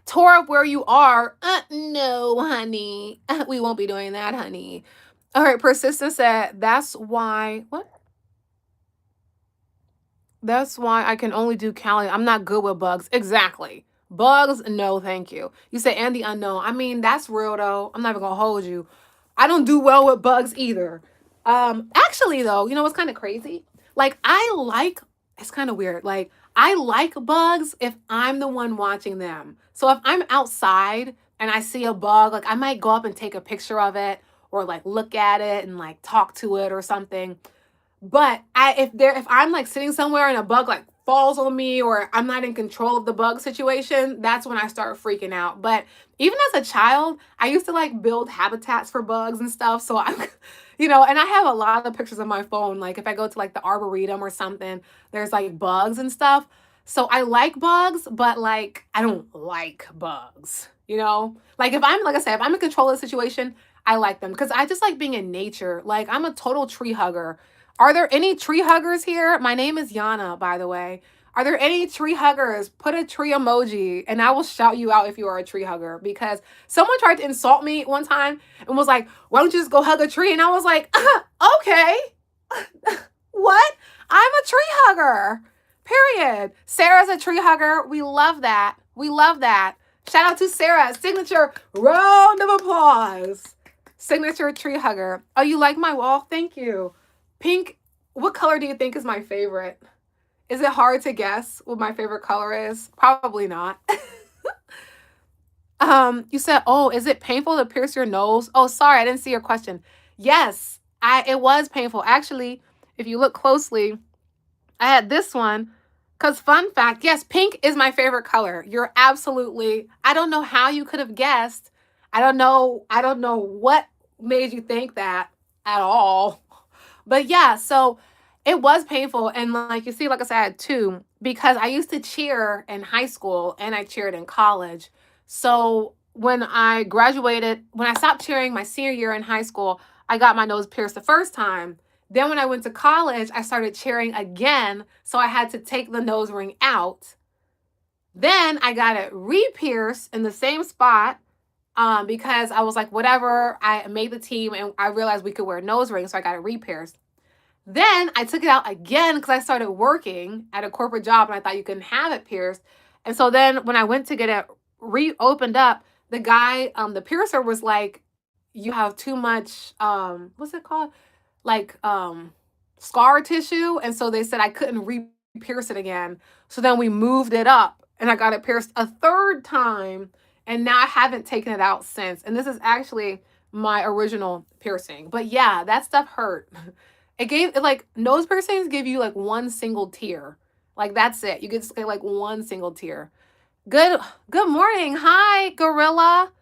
Tour of where you are. No, honey. We won't be doing that, honey. All right. Persistent said, that's why. What? That's why I can only do Cali. I'm not good with bugs. Exactly. Bugs, no, thank you. You say, and the unknown. I mean, that's real though. I'm not even gonna hold you. I don't do well with bugs either. Actually though, you know what's kind of crazy? Like I like it's kind of weird. Like I like bugs if I'm the one watching them. So if I'm outside and I see a bug, like I might go up and take a picture of it or like look at it and like talk to it or something. But if I'm like sitting somewhere and a bug like falls on me or I'm not in control of the bug situation, that's when I start freaking out. But even as a child, I used to like build habitats for bugs and stuff. So I'm and I have a lot of pictures on my phone. Like if I go to like the arboretum or something, there's like bugs and stuff. So I like bugs, but like I don't like bugs. Like if I'm like I said, if I'm in control of the situation, I like them because I just like being in nature. Like I'm a total tree hugger. Are there any tree huggers here? My name is Yana, by the way. Are there any tree huggers? Put a tree emoji and I will shout you out if you are a tree hugger because someone tried to insult me one time and was like, why don't you just go hug a tree? And I was like, okay. What? I'm a tree hugger. Period. Sarah's a tree hugger. We love that. We love that. Shout out to Sarah. Signature round of applause. Signature tree hugger. Oh, you like my wall? Thank you. Pink, what color do you think is my favorite? Is it hard to guess what my favorite color is? Probably not. You said, oh, is it painful to pierce your nose? Oh, sorry, I didn't see your question. Yes, it was painful. Actually, if you look closely, I had this one Because fun fact, yes, pink is my favorite color. You're absolutely, I don't know how you could have guessed. I don't know what made you think that at all. But yeah, so it was painful. And like you see, like I said, I had two because I used to cheer in high school and I cheered in college. So when I graduated, when I stopped cheering my senior year in high school, I got my nose pierced the first time. Then when I went to college, I started cheering again. So I had to take the nose ring out. Then I got it re-pierced in the same spot because I was like, whatever. I made the team and I realized we could wear nose rings. So I got it re-pierced. Then I took it out again because I started working at a corporate job and I thought you couldn't have it pierced. And so then when I went to get it reopened up, the guy, the piercer was like, you have too much, what's it called? Like scar tissue. And so they said I couldn't re-pierce it again. So then we moved it up and I got it pierced a third time. And now I haven't taken it out since. And this is actually my original piercing. But yeah, that stuff hurt. It gave like nose piercings give you like one single tear. Like that's it. You get like one single tear. Good morning. Hi, Gorilla.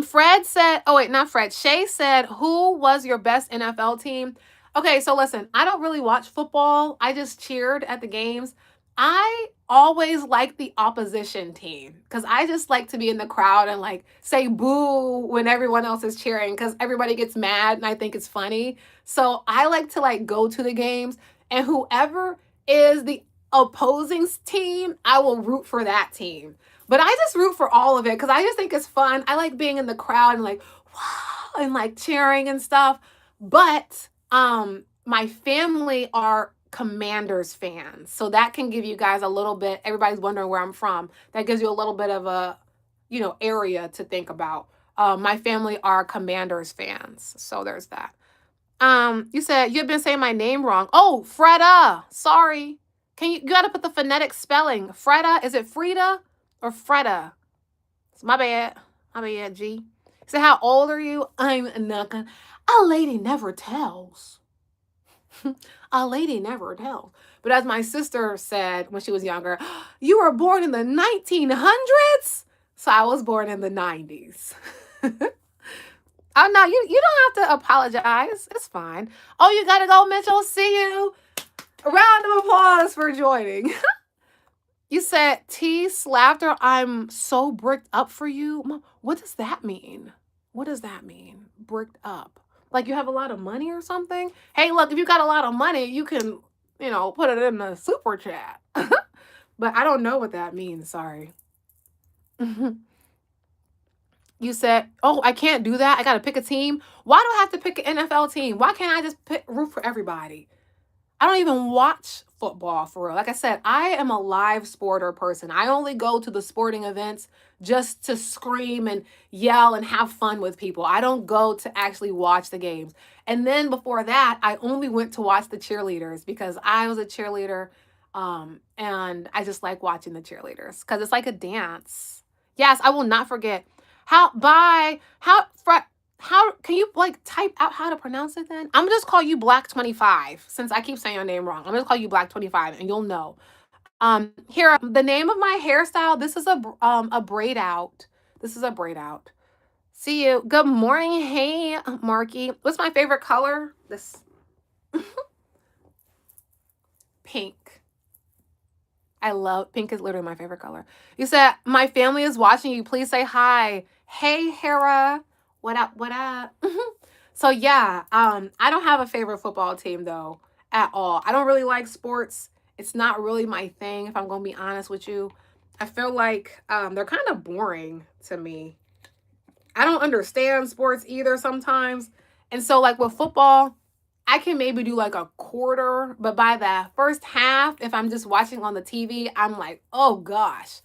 Fred said, oh wait, not Fred. Shay said, who was your best NFL team? Okay, so listen, I don't really watch football. I just cheered at the games. I always like the opposition team because I just like to be in the crowd and like say boo when everyone else is cheering because everybody gets mad and I think it's funny. So I like to like go to the games and whoever is the opposing team, I will root for that team. But I just root for all of it because I just think it's fun. I like being in the crowd and like, wow, and like cheering and stuff. But my family are Commanders fans. So that can give you guys a little bit, everybody's wondering where I'm from. That gives you a little bit of a, area to think about. My family are Commanders fans. So there's that. You said you've been saying my name wrong. Oh, Freda. Sorry. You gotta put the phonetic spelling. Freda, is it Frida or Freda? It's my bad. My bad, G. So how old are you? I'm not gonna. A lady never tells. A lady never tells. But as my sister said when she was younger, you were born in the 1900s? So I was born in the 90s. Oh, no, you don't have to apologize. It's fine. Oh, you gotta go, Mitchell. See you. A round of applause for joining. You said T laughter. I'm so bricked up for you. Mom, what does that mean? What does that mean? Bricked up. Like you have a lot of money or something? Hey, look, if you got a lot of money, you can, put it in the super chat. But I don't know what that means. Sorry. You said, oh, I can't do that. I got to pick a team. Why do I have to pick an NFL team? Why can't I just root for everybody? I don't even watch football for real. Like I said, I am a live sporter person. I only go to the sporting events just to scream and yell and have fun with people. I don't go to actually watch the games. And then before that, I only went to watch the cheerleaders because I was a cheerleader. And I just like watching the cheerleaders because it's like a dance. Yes, I will not forget. How can you like type out how to pronounce it then? I'm gonna just call you Black 25 since I keep saying your name wrong. I'm gonna call you Black 25 and you'll know. Here, the name of my hairstyle, this is a braid out. This is a braid out. See you. Good morning. Hey, Marky. What's my favorite color? This pink. I love pink is literally my favorite color. You said my family is watching you. Please say hi. Hey, Hera. What up? What up? So yeah, I don't have a favorite football team though at all. I don't really like sports. It's not really my thing, if I'm gonna be honest with you. I feel like they're kind of boring to me. I don't understand sports either sometimes. And so like with football, I can maybe do like a quarter, but by the first half, if I'm just watching on the TV, I'm like, oh gosh,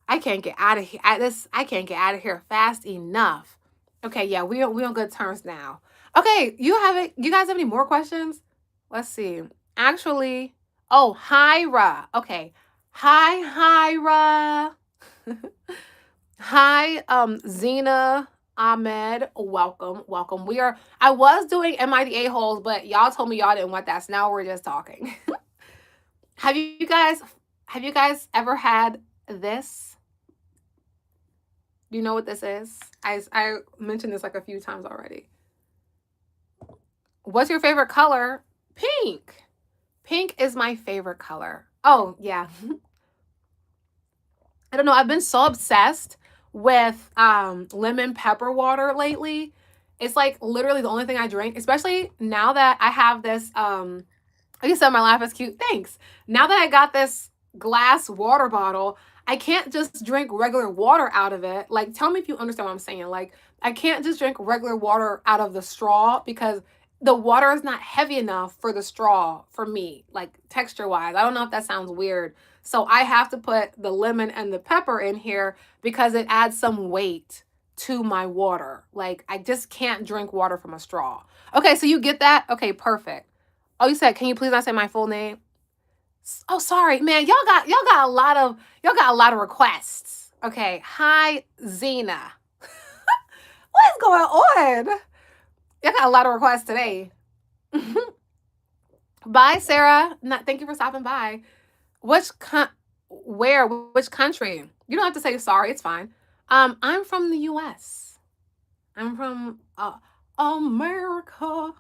I can't get out of here. I can't get out of here fast enough. Okay, yeah, we on good terms now. Okay, you guys have any more questions? Let's see. Actually, oh, Hyra. Okay. Hi, Hyra. Hi, Zena Ahmed. Welcome. I was doing Am I the A-holes, but y'all told me y'all didn't want that. So now we're just talking. Have you guys Have you guys ever had this? Do you know what this is? I mentioned this like a few times already. What's your favorite color? Pink. Pink is my favorite color. Oh, yeah. I don't know. I've been so obsessed with lemon pepper water lately. It's like literally the only thing I drink, especially now that I have this like you said, my laugh is cute. Thanks. Now that I got this glass water bottle, I can't just drink regular water out of it. Like, tell me if you understand what I'm saying. Like, I can't just drink regular water out of the straw because the water is not heavy enough for the straw for me, like texture wise. I don't know if that sounds weird. So I have to put the lemon and the pepper in here because it adds some weight to my water. Like, I just can't drink water from a straw. Okay, so you get that? Okay, perfect. Oh, you said, can you please not say my full name? Oh, sorry, man. Y'all got a lot of requests. Okay. Hi, Zena. What is going on? Y'all got a lot of requests today. Bye, Sarah. Thank you for stopping by. Which country? You don't have to say sorry. It's fine. I'm from the U.S. I'm from America.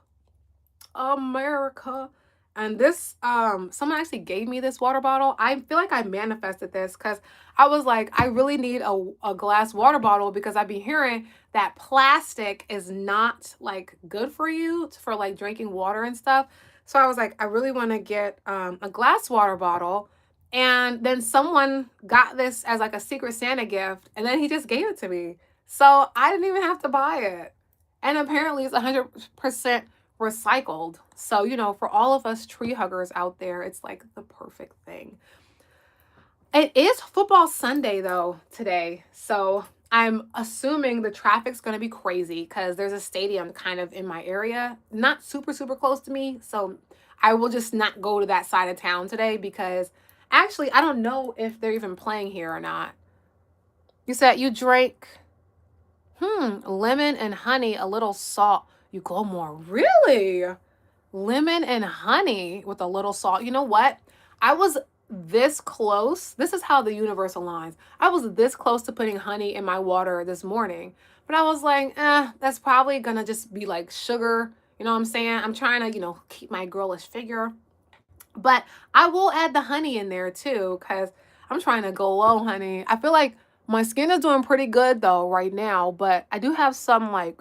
America. And this someone actually gave me this water bottle. I feel like I manifested this because I was like, I really need a glass water bottle because I've been hearing that plastic is not like good for you for like drinking water and stuff. So I was like, I really want to get a glass water bottle. And then someone got this as like a Secret Santa gift, and then he just gave it to me. So I didn't even have to buy it. And apparently it's 100% recycled. So, you know, for all of us tree huggers out there, it's like the perfect thing. It is football Sunday though today. So I'm assuming the traffic's going to be crazy because there's a stadium kind of in my area, not super, super close to me. So I will just not go to that side of town today because actually I don't know if they're even playing here or not. You said you drank lemon and honey, a little salt. You go more. Really? Lemon and honey with a little salt. You know what? I was this close. This is how the universe aligns. I was this close to putting honey in my water this morning, but I was like, that's probably gonna just be like sugar. You know what I'm saying? I'm trying to, keep my girlish figure. But I will add the honey in there too, because I'm trying to go low, honey. I feel like my skin is doing pretty good though right now, but I do have some like,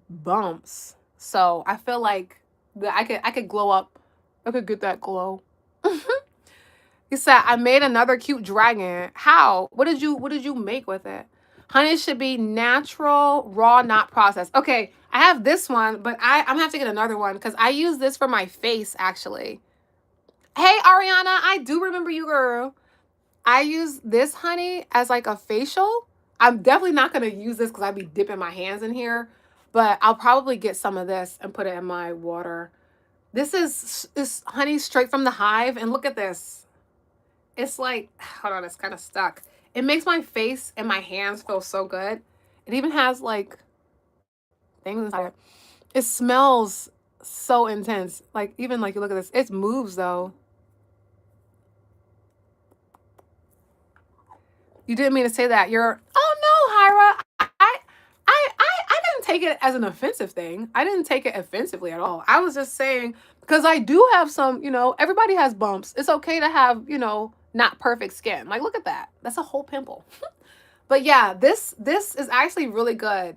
bumps. So I feel like that I could glow up. I could get that glow. He said, I made another cute dragon. How? What did you make with it? Honey should be natural, raw, not processed. Okay, I have this one, but I'm gonna have to get another one because I use this for my face actually. Hey Ariana, I do remember you, girl. I use this honey as like a facial. I'm definitely not gonna use this because I'd be dipping my hands in here, but I'll probably get some of this and put it in my water. This is honey straight from the hive, and look at this. It's like, hold on, it's kind of stuck. It makes my face and my hands feel so good. It even has like things inside it. It smells so intense. Like even like you look at this, it moves though. You didn't mean to say that. Oh no, Hyra. I didn't take it as an offensive thing. I didn't take it offensively at all. I was just saying because I do have some, everybody has bumps. It's okay to have, not perfect skin. Like look at that. That's a whole pimple. But yeah, this is actually really good.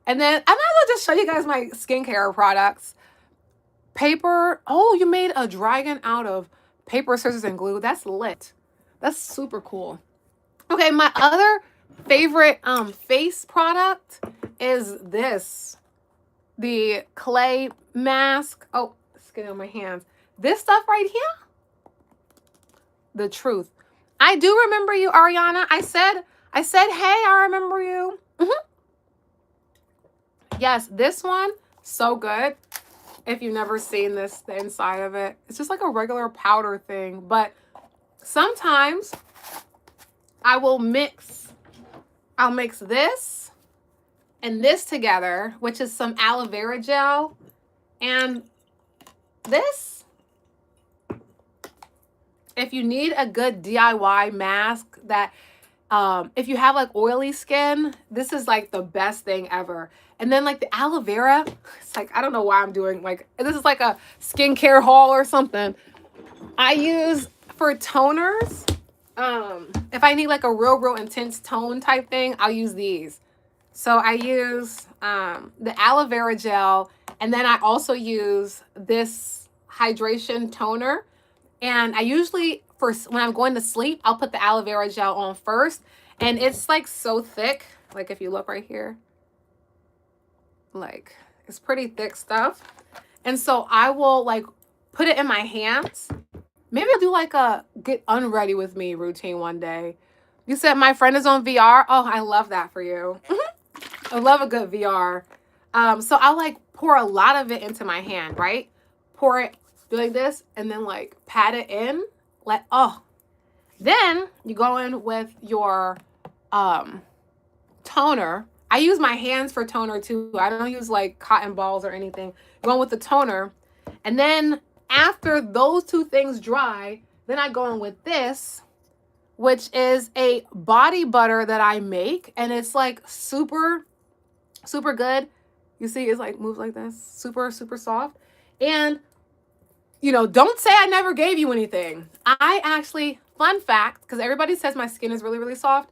And then I might as well just show you guys my skincare products. Paper. Oh, you made a dragon out of paper, scissors, and glue. That's lit. That's super cool. Okay, my other favorite face product is this. The clay mask. Oh, it's getting on my hands. This stuff right here. The truth. I do remember you, Ariana. I said, hey, I remember you. Yes, this one, so good. If you've never seen this, the inside of it, it's just like a regular powder thing. But sometimes I'll mix this and this together, which is some aloe vera gel, and this, if you need a good DIY mask that if you have like oily skin, this is like the best thing ever. And then like the aloe vera, it's like, I don't know why I'm doing like, this is like a skincare haul or something. I use for toners, if I need like a real intense tone type thing, I'll use these. So I use the aloe vera gel, and then I also use this hydration toner. And I usually, when I'm going to sleep, I'll put the aloe vera gel on first. And it's like so thick. Like if you look right here, like it's pretty thick stuff. And so I will like put it in my hands. Maybe I'll do like a get unready with me routine one day. You said my friend is on VR. Oh, I love that for you. I love a good VR. So I'll like pour a lot of it into my hand, right? Pour it, do like this, and then like pat it in. Like, oh. Then you go in with your toner. I use my hands for toner too. I don't use like cotton balls or anything. Going with the toner. And then after those two things dry, then I go in with this, which is a body butter that I make. And it's like super good. You see, it's like moves like this. Super soft. And, you know, don't say I never gave you anything. I actually, fun fact, because everybody says my skin is really soft.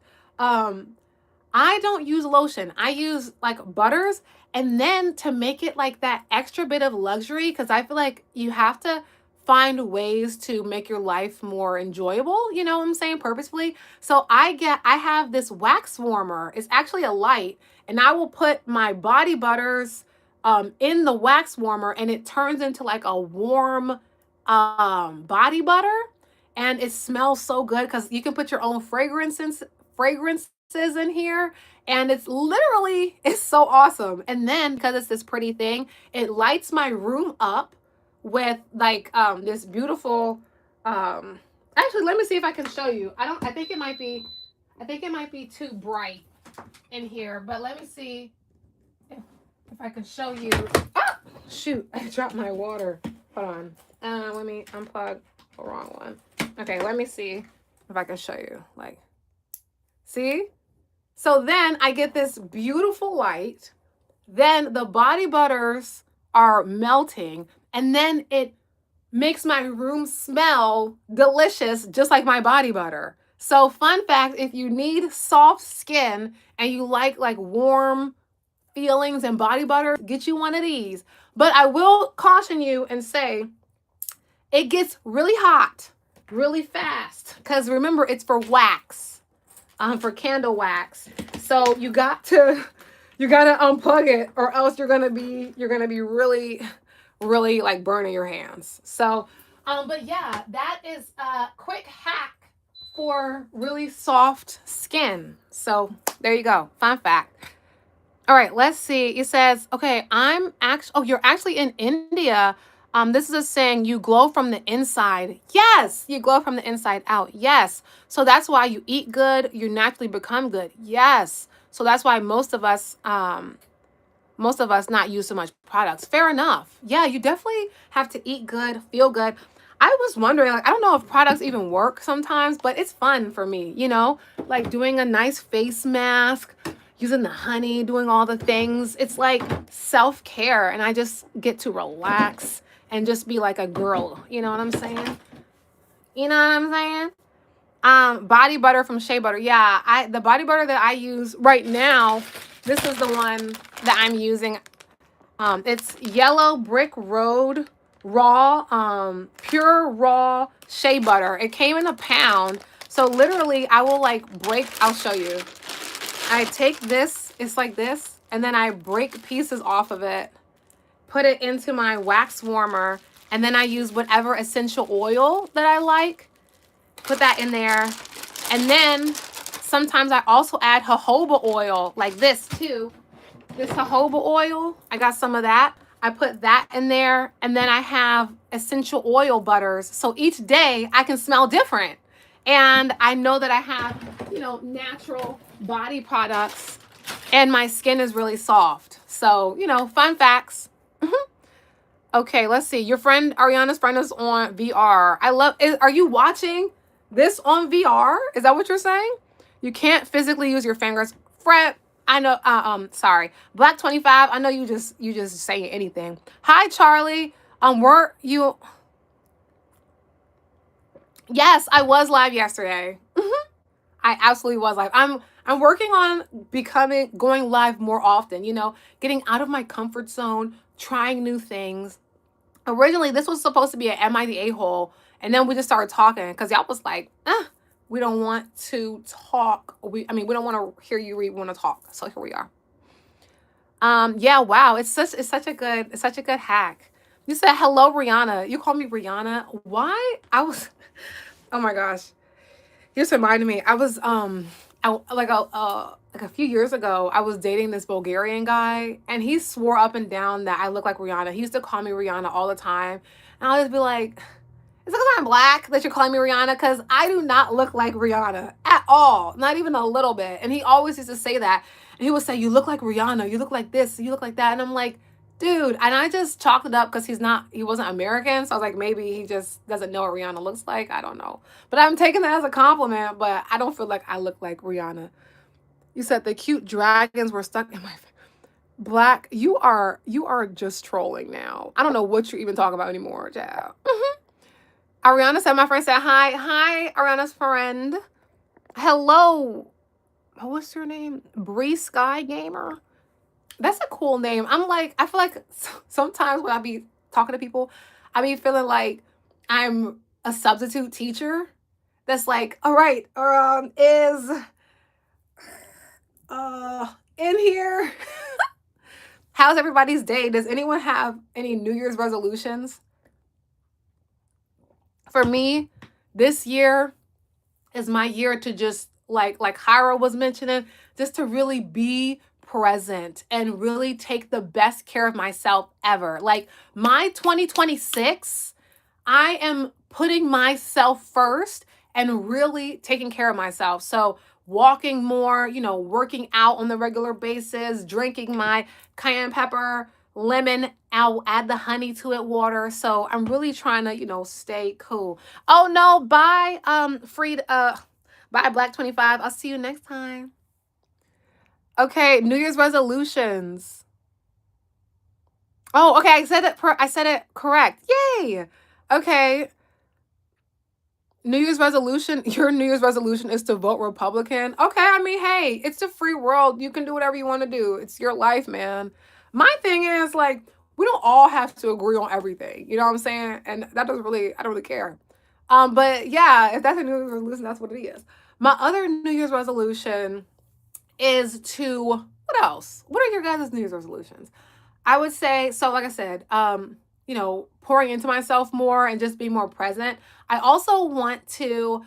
I don't use lotion. I use like butters. And then to make it like that extra bit of luxury, because I feel like you have to find ways to make your life more enjoyable, you know what I'm saying, purposefully. So I have this wax warmer. It's actually a light, and I will put my body butters in the wax warmer, and it turns into like a warm body butter, and it smells so good because you can put your own fragrances in here, and it's so awesome. And then because it's this pretty thing, it lights my room up with like this beautiful actually, let me see if I can show you. I think it might be too bright in here, but let me see if I can show you. Ah, shoot, I dropped my water. Hold on. Let me unplug the wrong one. Okay, let me see if I can show you. Like, see? So then I get this beautiful light. Then the body butters are melting, and then it makes my room smell delicious, just like my body butter. So fun fact, if you need soft skin and you like warm feelings and body butter, get you one of these. But I will caution you and say it gets really hot really fast, because remember, it's for wax, for candle wax. So you gotta unplug it, or else you're gonna be really like burning your hands. So but yeah, that is a quick hack for really soft skin. So there you go, fun fact. All right, let's see. It says, okay, you're actually in India. This is a saying, you glow from the inside. Yes, you glow from the inside out. Yes. So that's why you eat good, you naturally become good. Yes. So that's why most of us not use so much products. Fair enough. Yeah, you definitely have to eat good, feel good. I was wondering, like, I don't know if products even work sometimes, but it's fun for me, you know, like doing a nice face mask, using the honey, doing all the things. It's like self-care, and I just get to relax and just be like a girl. You know what I'm saying? You know what I'm saying? Body butter from Shea Butter. Yeah, the body butter that I use right now, this is the one that I'm using. It's Yellow Brick Road raw, pure raw shea butter. It came in a pound. So literally I will like I'll show you. I take this, it's like this, and then I break pieces off of it, put it into my wax warmer, and then I use whatever essential oil that I like, put that in there. And then sometimes I also add jojoba oil, like this too. This jojoba oil, I got some of that. I put that in there, and then I have essential oil butters. So each day I can smell different. And I know that I have, you know, natural body products, and my skin is really soft. So, you know, fun facts. Okay, let's see. Your friend Ariana's friend is on VR. Are you watching this on VR? Is that what you're saying? You can't physically use your fingers. Fred, I know sorry. Black 25, I know you just saying anything. Hi Charlie. Were you Yes, I was live yesterday. I absolutely was live. I'm working on becoming going live more often, getting out of my comfort zone, trying new things. Originally, this was supposed to be an Am I the A-hole? And then we just started talking because y'all was like, we don't want to talk. We don't want to hear you read, we want to talk. So here we are. Yeah, wow. It's such a good hack. You said hello, Rihanna. You called me Rihanna. Why? Oh my gosh. You just reminded me. I was like a few years ago, I was dating this Bulgarian guy, and he swore up and down that I look like Rihanna. He used to call me Rihanna all the time, and I'll just be like, "Is it because I'm black that you're calling me Rihanna? Because I do not look like Rihanna at all, not even a little bit." And he always used to say that, and he would say, "You look like Rihanna. You look like this. You look like that." And I'm like, dude, and I just chalked it up because he wasn't American. So I was like, maybe he just doesn't know what Rihanna looks like. I don't know. But I'm taking that as a compliment, but I don't feel like I look like Rihanna. You said the cute dragons were stuck in my Black. You are just trolling now. I don't know what you're even talking about anymore, child. Ariana said my friend said hi. Hi, Ariana's friend. Hello. What's your name? Bree Sky Gamer. That's a cool name. I feel like sometimes when I be talking to people, I be feeling like I'm a substitute teacher. That's like, all right, is in here. How's everybody's day? Does anyone have any New Year's resolutions? For me, this year is my year to just like Hira was mentioning, just to really be present and really take the best care of myself ever. Like my 2026, I am putting myself first and really taking care of myself. So walking more, working out on the regular basis, drinking my cayenne pepper, lemon, I'll add the honey to it, water. So I'm really trying to, stay cool. Oh no, bye, Freed, bye Black 25. I'll see you next time. Okay, New Year's resolutions. Oh, okay, I said it correct. Yay. Okay. New Year's resolution, your New Year's resolution is to vote Republican. Okay, I mean, hey, it's a free world. You can do whatever you want to do. It's your life, man. My thing is like we don't all have to agree on everything. You know what I'm saying? And I don't really care. But yeah, if that's a New Year's resolution, that's what it is. My other New Year's resolution is to what else? What are your guys' New Year's resolutions? I would say, so like I said, pouring into myself more and just be more present. I also want to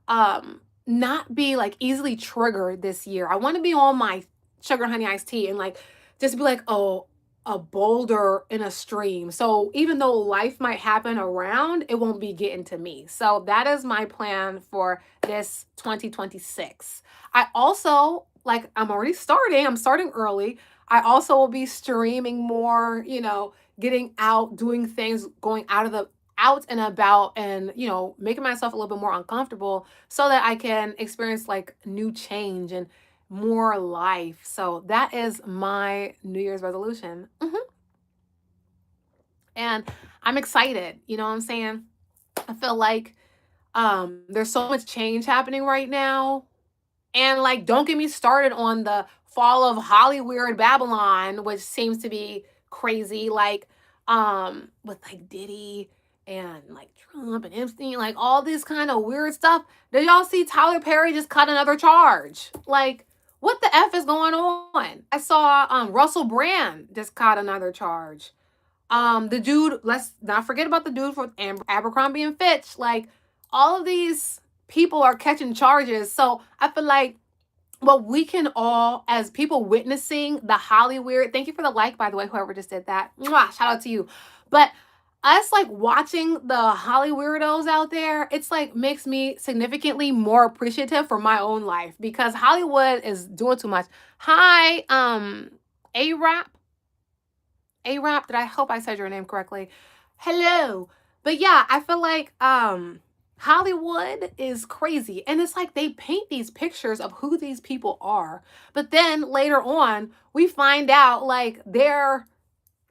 not be like easily triggered this year. I want to be on my sugar honey iced tea and like just be like, oh, a boulder in a stream. So even though life might happen around, it won't be getting to me. So that is my plan for this 2026. I also like I'm starting early. I also will be streaming more, getting out, doing things, going out and about and, making myself a little bit more uncomfortable so that I can experience like new change and more life. So that is my New Year's resolution. And I'm excited, you know what I'm saying? I feel like there's so much change happening right now. And like, don't get me started on the fall of Hollywood Babylon, which seems to be crazy. Like, with like Diddy and like Trump and Epstein, like all this kind of weird stuff. Did y'all see Tyler Perry just cut another charge? Like, what the f is going on? I saw Russell Brand just caught another charge. The dude, let's not forget about the dude from Abercrombie and Fitch. Like, all of these people are catching charges. So I feel like what we can all, as people witnessing the Hollywood, thank you for the like, by the way, whoever just did that. Mwah, shout out to you. But us like watching the Holly weirdos out there, it's like makes me significantly more appreciative for my own life because Hollywood is doing too much. Hi, A-Rap. A-Rap, did I hope I said your name correctly? Hello. But yeah, I feel like Hollywood is crazy. And it's like they paint these pictures of who these people are. But then later on, we find out like they're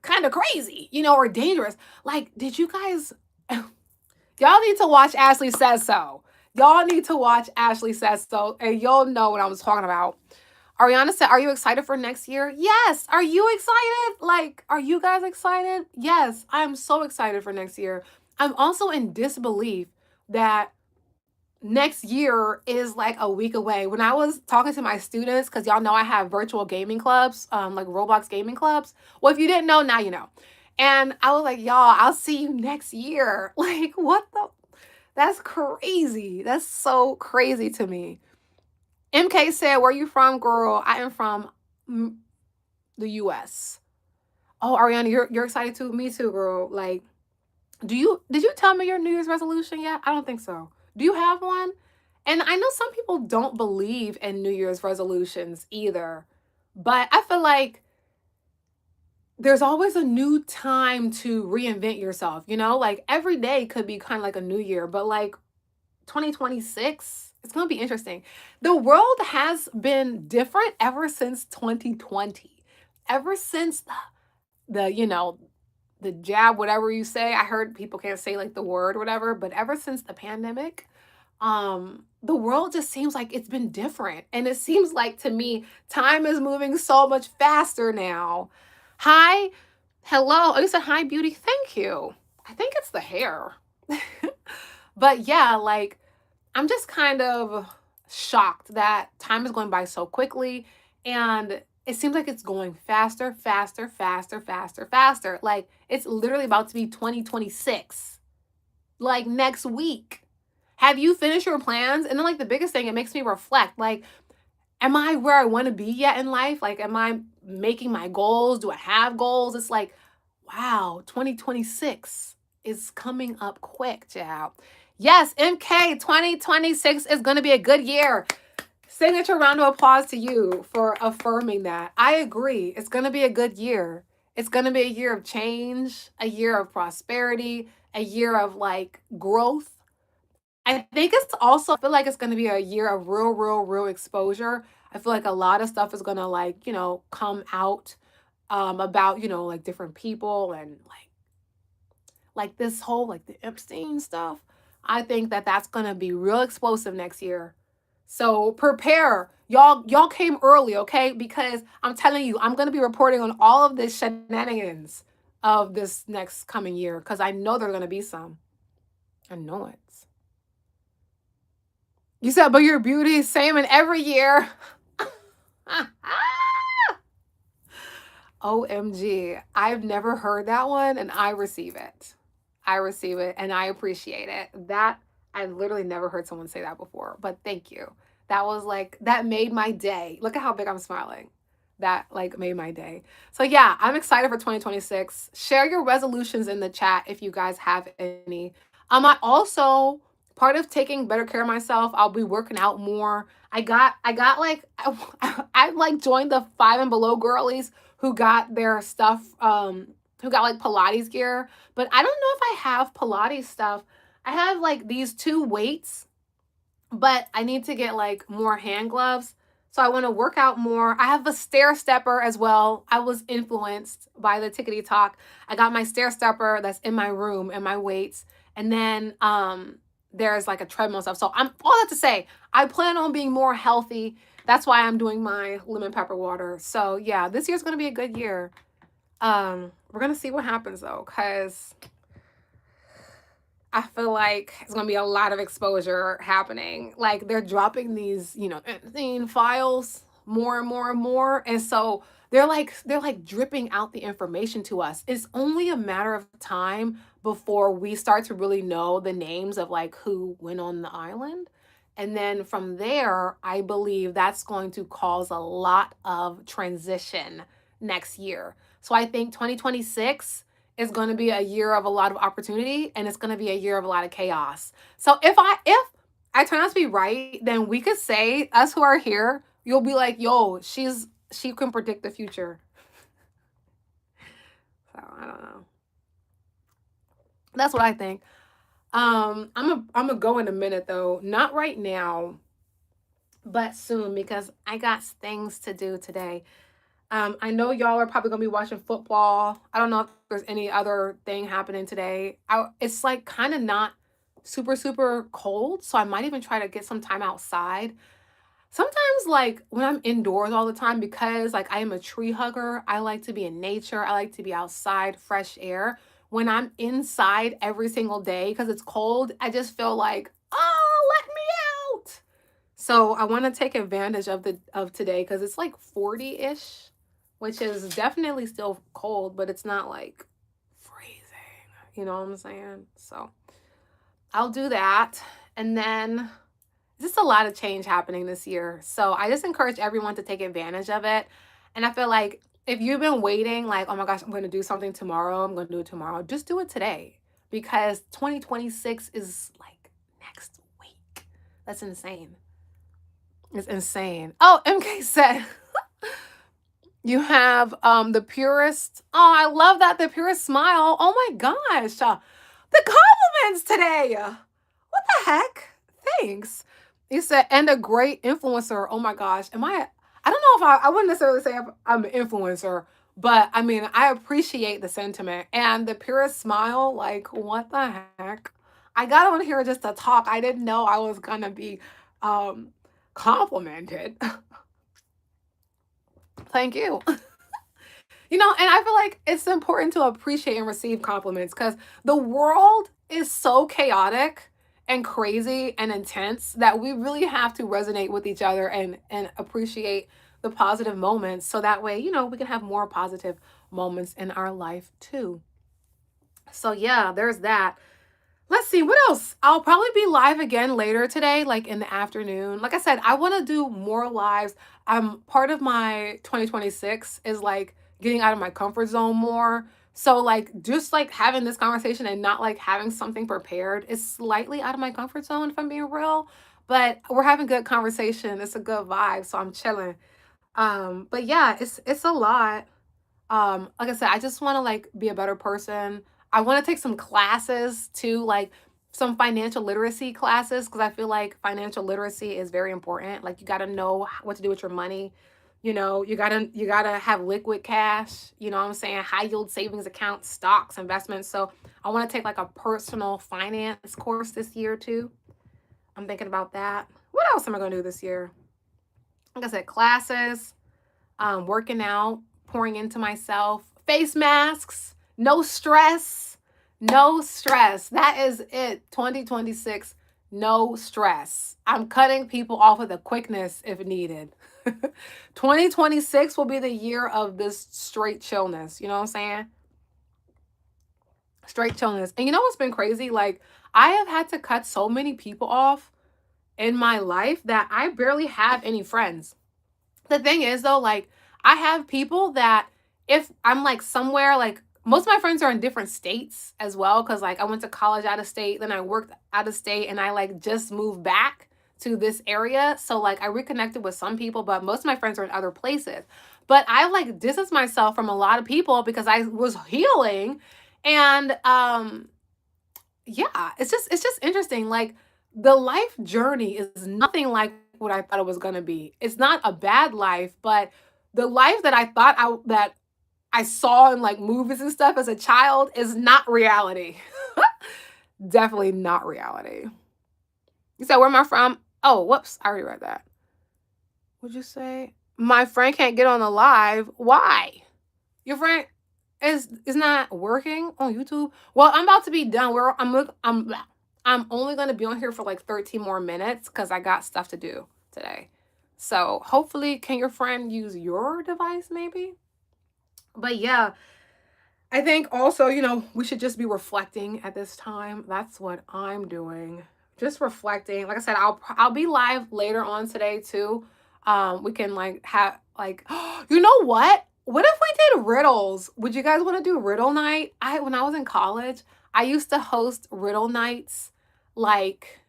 kind of crazy, or dangerous. Like, did you guys y'all need to watch Ashley Says So. Y'all need to watch Ashley Says So, and you'll know what I was talking about. Ariana said, "Are you excited for next year?" Yes. Are you excited? Like, are you guys excited? Yes, I'm so excited for next year. I'm also in disbelief that next year is like a week away. When I was talking to my students, because y'all know I have virtual gaming clubs, like Roblox gaming clubs. Well, if you didn't know, now you know. And I was like, y'all, I'll see you next year. Like, what the? That's crazy. That's so crazy to me. MK said, "Where you from, girl?" I am from the US. Oh, Ariana, you're excited too? Me too, girl. Like, did you tell me your New Year's resolution yet? I don't think so. Do you have one? And I know some people don't believe in New Year's resolutions either, but I feel like there's always a new time to reinvent yourself, Like every day could be kind of like a new year, but like 2026, it's going to be interesting. The world has been different ever since 2020. Ever since the jab, whatever you say. I heard people can't say like the word, whatever, but ever since the pandemic, the world just seems like it's been different. And it seems like to me, time is moving so much faster now. Hi, hello. Oh, you said hi, beauty. Thank you. I think it's the hair. But yeah, like I'm just kind of shocked that time is going by so quickly and it seems like it's going faster, faster, faster, faster, faster. Like it's literally about to be 2026, like next week. Have you finished your plans? And then, like, the biggest thing, it makes me reflect like, am I where I want to be yet in life? Like, am I making my goals? Do I have goals? It's like, wow, 2026 is coming up quick, child. Yes, MK, 2026 is going to be a good year. Signature round of applause to you for affirming that. I agree. It's going to be a good year. It's going to be a year of change, a year of prosperity, a year of like growth. I think it's also, I feel like it's going to be a year of real, real, real exposure. I feel like a lot of stuff is going to like, come out about, like different people and like this whole like the Epstein stuff. I think that that's going to be real explosive next year. So prepare. Y'all came early, okay? Because I'm telling you, I'm going to be reporting on all of the shenanigans of this next coming year cuz I know there's going to be some. I know it. You said, but your beauty is same in every year. OMG. I've never heard that one and I receive it. I receive it and I appreciate it. That I've literally never heard someone say that before, but thank you. That was like that made my day. Look at how big I'm smiling. That like made my day. So yeah, I'm excited for 2026. Share your resolutions in the chat if you guys have any. I also part of taking better care of myself, I'll be working out more. I got like I like joined the 5 and Below girlies who got their stuff who got like Pilates gear, but I don't know if I have Pilates stuff. I have like these two weights, but I need to get like more hand gloves. So I want to work out more. I have a stair stepper as well. I was influenced by the Tickety Talk. I got my stair stepper that's in my room and my weights. And then there's like a treadmill stuff. So I'm all that to say, I plan on being more healthy. That's why I'm doing my lemon pepper water. So yeah, this year's gonna be a good year. We're gonna see what happens though, because I feel like it's gonna be a lot of exposure happening. Like they're dropping these, files more and more and more. And so they're like dripping out the information to us. It's only a matter of time before we start to really know the names of like who went on the island. And then from there, I believe that's going to cause a lot of transition next year. So I think 2026 is going to be a year of a lot of opportunity and it's going to be a year of a lot of chaos. So if I turn out to be right, then we could say us who are here, you'll be like, "Yo, she can predict the future." I don't know. That's what I think. I'm gonna go in a minute though. Not right now, but soon because I got things to do today. I know y'all are probably gonna be watching football. I don't know if there's any other thing happening today. It's like kind of not super cold, so I might even try to get some time outside. Sometimes, like when I'm indoors all the time, because like I am a tree hugger, I like to be in nature. I like to be outside, fresh air. When I'm inside every single day because it's cold, I just feel like, oh, let me out. So I want to take advantage of today because it's like 40-ish, which is definitely still cold, but it's not like freezing. You know what I'm saying? So I'll do that. And then just a lot of change happening this year. So I just encourage everyone to take advantage of it. And I feel like if you've been waiting, like, oh my gosh, I'm going to do something tomorrow, I'm going to do it tomorrow, just do it today because 2026 is like next week. That's insane. It's insane. Oh, MK said you have the purest. Oh, I love that. The purest smile. Oh my gosh. The compliments today. What the heck? Thanks. He said, and a great influencer. Oh my gosh. I don't know if I wouldn't necessarily say I'm an influencer, but I mean, I appreciate the sentiment and the purest smile. Like, what the heck? I got on here just to talk. I didn't know I was going to be um, complimented. Thank you. And I feel like it's important to appreciate and receive compliments because the world is so chaotic and crazy and intense that we really have to resonate with each other and appreciate the positive moments so that way, we can have more positive moments in our life too. So yeah, there's that. Let's see what else. I'll probably be live again later today, like in the afternoon. Like I said, I want to do more lives. Part of my 2026 is like getting out of my comfort zone more. So like just like having this conversation and not like having something prepared is slightly out of my comfort zone if I'm being real. But we're having good conversation. It's a good vibe, so I'm chilling. But yeah, it's a lot. Like I said, I just want to like be a better person. I want to take some classes too, like some financial literacy classes because I feel like financial literacy is very important. Like you got to know what to do with your money. You got to have liquid cash, you know what I'm saying? High yield savings accounts, stocks, investments. So I want to take like a personal finance course this year too. I'm thinking about that. What else am I going to do this year? Like I said, classes, working out, pouring into myself, face masks, no stress, no stress. That is it. 2026, no stress. I'm cutting people off with a quickness if needed. 2026 will be the year of this straight chillness. You know what I'm saying? Straight chillness. And you know what's been crazy? Like, I have had to cut so many people off in my life that I barely have any friends. The thing is though, like I have people that if I'm like somewhere, like most of my friends are in different states as well because like I went to college out of state, then I worked out of state, and I like just moved back to this area. So like I reconnected with some people, but most of my friends are in other places. But I like distanced myself from a lot of people because I was healing. And yeah, it's just interesting. Like the life journey is nothing like what I thought it was gonna be. It's not a bad life, but the life that I thought that I saw in like movies and stuff as a child is not reality. Definitely not reality. You said where am I from? Oh, whoops, I already read that. What'd you say? My friend can't get on the live. Why? Your friend is not working on YouTube. Well, I'm about to be done. I'm only going to be on here for like 13 more minutes because I got stuff to do today. So hopefully, can your friend use your device maybe? But yeah, I think also, we should just be reflecting at this time. That's what I'm doing. Just reflecting. Like I said, I'll be live later on today too. We can like have like you know what? What if we did riddles? Would you guys want to do riddle night? When I was in college, I used to host riddle nights like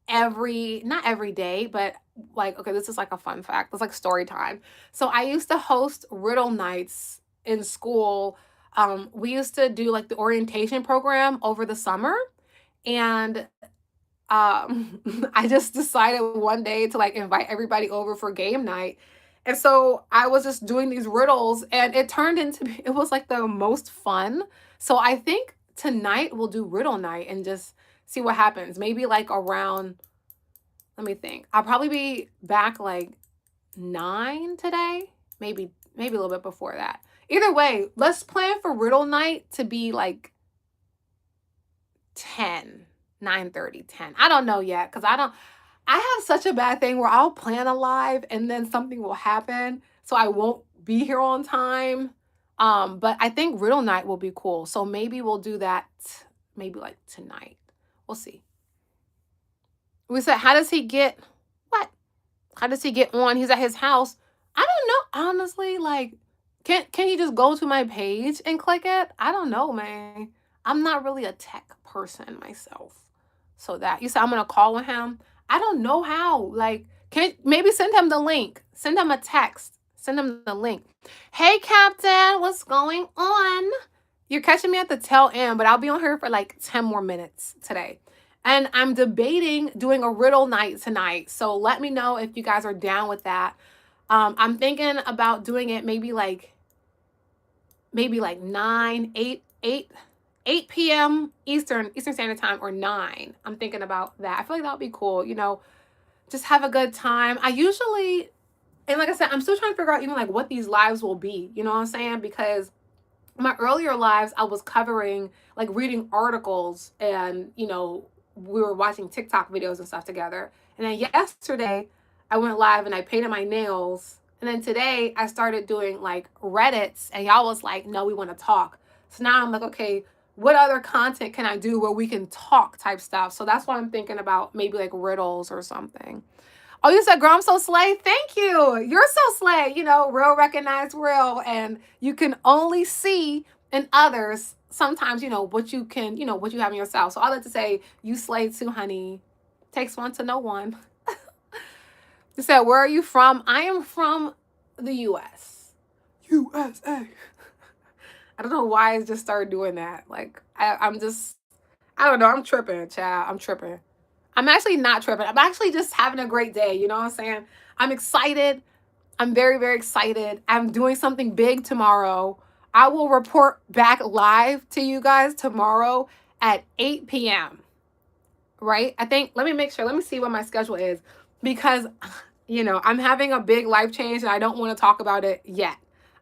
not every day, but like okay, this is like a fun fact. It's like story time. So I used to host riddle nights in school we used to do like the orientation program over the summer, and I just decided one day to like invite everybody over for game night. And so I was just doing these riddles and it turned into it was like the most fun. So I think tonight we'll do riddle night and just see what happens. Maybe like around, let me think. I'll probably be back like 9 today. Maybe a little bit before that. Either way, let's plan for riddle night to be like 10, 9:30, 10. I don't know yet because I have such a bad thing where I'll plan a live and then something will happen. So I won't be here on time. But I think riddle night will be cool. So maybe we'll do that maybe like tonight. We'll see. We said, how does he get what? How does he get on? He's at his house. I don't know. Honestly, like, can he just go to my page and click it? I don't know, man. I'm not really a tech person myself. So that you said I'm gonna call with him. I don't know how. Like, can maybe send him the link. Send him a text. Send him the link. Hey, Captain, what's going on? You're catching me at the tail end, but I'll be on here for like 10 more minutes today. And I'm debating doing a riddle night tonight. So let me know if you guys are down with that. I'm thinking about doing it maybe like 9, 8 p.m. Eastern Standard Time or 9. I'm thinking about that. I feel like that would be cool. Just have a good time. I usually, and like I said, I'm still trying to figure out even like what these lives will be. You know what I'm saying? Because my earlier lives, I was covering like reading articles and, we were watching TikTok videos and stuff together. And then yesterday, I went live and I painted my nails. And then today, I started doing like Reddits and y'all was like, no, we want to talk. So now I'm like, okay, what other content can I do where we can talk type stuff? So that's why I'm thinking about maybe like riddles or something. Oh, you said, girl, I'm so slay. Thank you. You're so slay. Real recognize real. And you can only see in others sometimes, what you can, what you have in yourself. So I like to say, you slay too, honey. Takes one to know one. You said, where are you from? I am from the U.S. USA. I don't know why I just started doing that. Like, I'm just, I don't know. I'm tripping, child. I'm tripping. I'm actually not tripping. I'm actually just having a great day. You know what I'm saying? I'm excited. I'm very, very excited. I'm doing something big tomorrow. I will report back live to you guys tomorrow at 8 p.m. Right? I think, let me make sure. Let me see what my schedule is because, I'm having a big life change and I don't want to talk about it yet.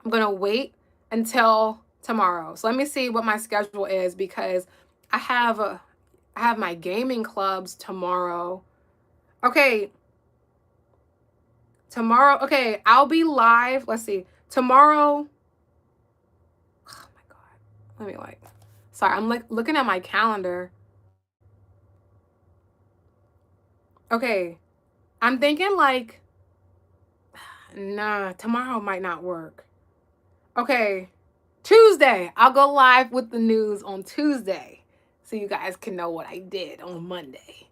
I'm going to wait until tomorrow. So let me see what my schedule is because I have my gaming clubs tomorrow. Okay. Tomorrow. Okay. I'll be live. Let's see. Tomorrow. Oh my God. Let me sorry. I'm looking at my calendar. Okay. I'm thinking nah, tomorrow might not work. Okay. Tuesday. I'll go live with the news on Tuesday so you guys can know what I did on Monday.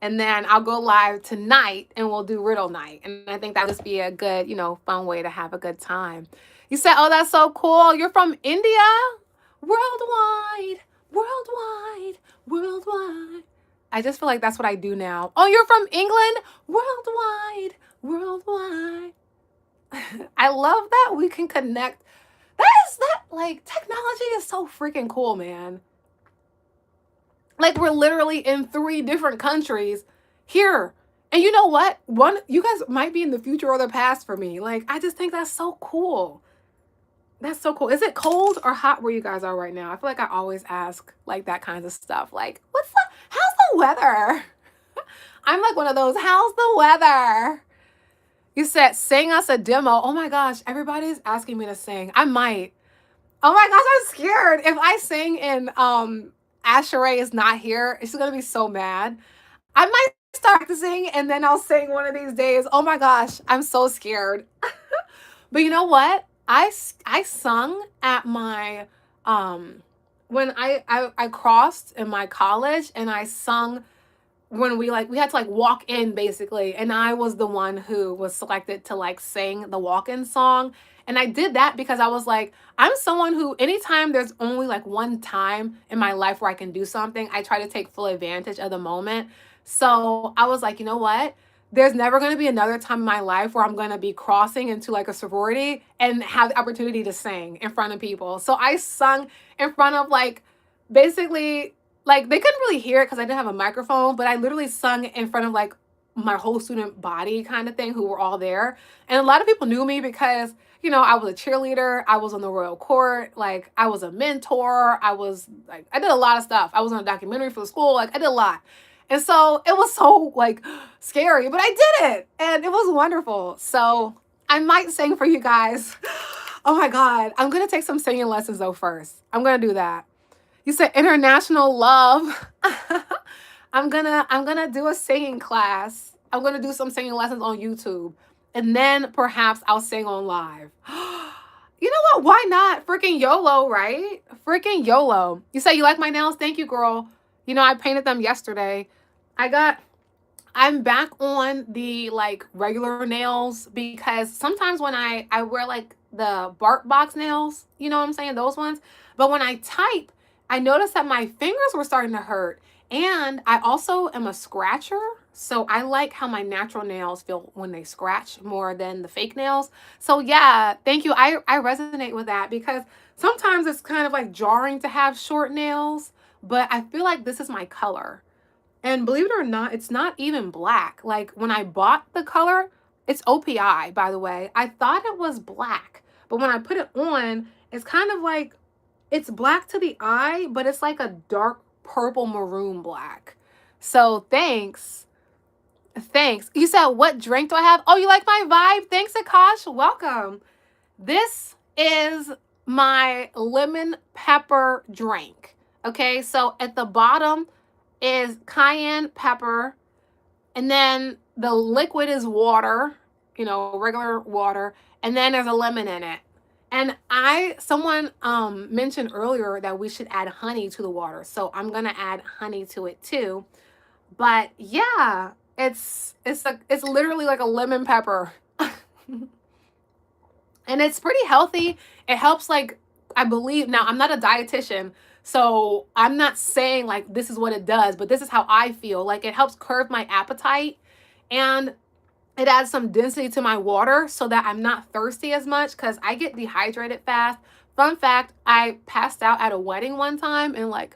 And then I'll go live tonight and we'll do riddle night. And I think that would just be a good, fun way to have a good time. You said, oh, that's so cool. You're from India? Worldwide, worldwide, worldwide. I just feel like that's what I do now. Oh, you're from England? Worldwide, worldwide. I love that we can connect. Technology is so freaking cool, man. Like, we're literally in 3 different countries here. And you know what? You guys might be in the future or the past for me. Like, I just think that's so cool. That's so cool. Is it cold or hot where you guys are right now? I feel like I always ask like that kind of stuff. Like, how's the weather? I'm like one of those, how's the weather? You said, sing us a demo. Oh my gosh, everybody's asking me to sing. I might. Oh my gosh, I'm scared. If I sing and Asheray is not here, she's gonna be so mad. I might start practicing and then I'll sing one of these days. Oh my gosh, I'm so scared. But you know what? I sung at my when I crossed in my college and I sung when we had to like walk in basically, and I was the one who was selected to like sing the walk-in song. And I did that because I was like, I'm someone who anytime there's only like one time in my life where I can do something, I try to take full advantage of the moment. So I was like, you know what? There's never going to be another time in my life where I'm going to be crossing into like a sorority and have the opportunity to sing in front of people. So I sung in front of like basically like they couldn't really hear it because I didn't have a microphone, but I literally sung in front of like my whole student body kind of thing who were all there. And a lot of people knew me because, you know, I was a cheerleader, I was on the royal court, like I was a mentor, I was like I did a lot of stuff. I was on a documentary for the school, like I did a lot. And so it was so like scary, but I did it and it was wonderful. So I might sing for you guys. Oh my God. I'm going to take some singing lessons though first. I'm going to do that. You said international love. I'm gonna do a singing class. I'm gonna do some singing lessons on YouTube. And then perhaps I'll sing on live. You know what? Why not? Freaking YOLO, right? Freaking YOLO. You say you like my nails? Thank you, girl. You know, I painted them yesterday. I'm back on the like regular nails because sometimes when I wear like the Bark Box nails, you know what I'm saying? Those ones. But when I type, I noticed that my fingers were starting to hurt. And I also am a scratcher. So I like how my natural nails feel when they scratch more than the fake nails. So yeah, thank you. I resonate with that because sometimes it's kind of like jarring to have short nails, but I feel like this is my color. And believe it or not, it's not even black. Like when I bought the color, it's OPI, by the way. I thought it was black, but when I put it on, it's kind of like it's black to the eye, but it's like a dark purple maroon black. So thanks. Thanks. You said, what drink do I have? Oh, you like my vibe? Thanks, Akash. Welcome. This is my lemon pepper drink. Okay, so at the bottom is cayenne pepper, and then the liquid is water, you know, regular water, and then there's a lemon in it. And someone mentioned earlier that we should add honey to the water, so I'm gonna add honey to it too. But yeah, it's literally like a lemon pepper. And it's pretty healthy. It helps like I believe now I'm not a dietitian, so I'm not saying like this is what it does, but this is how I feel. Like it helps curb my appetite and it adds some density to my water so that I'm not thirsty as much because I get dehydrated fast. Fun fact, I passed out at a wedding one time and like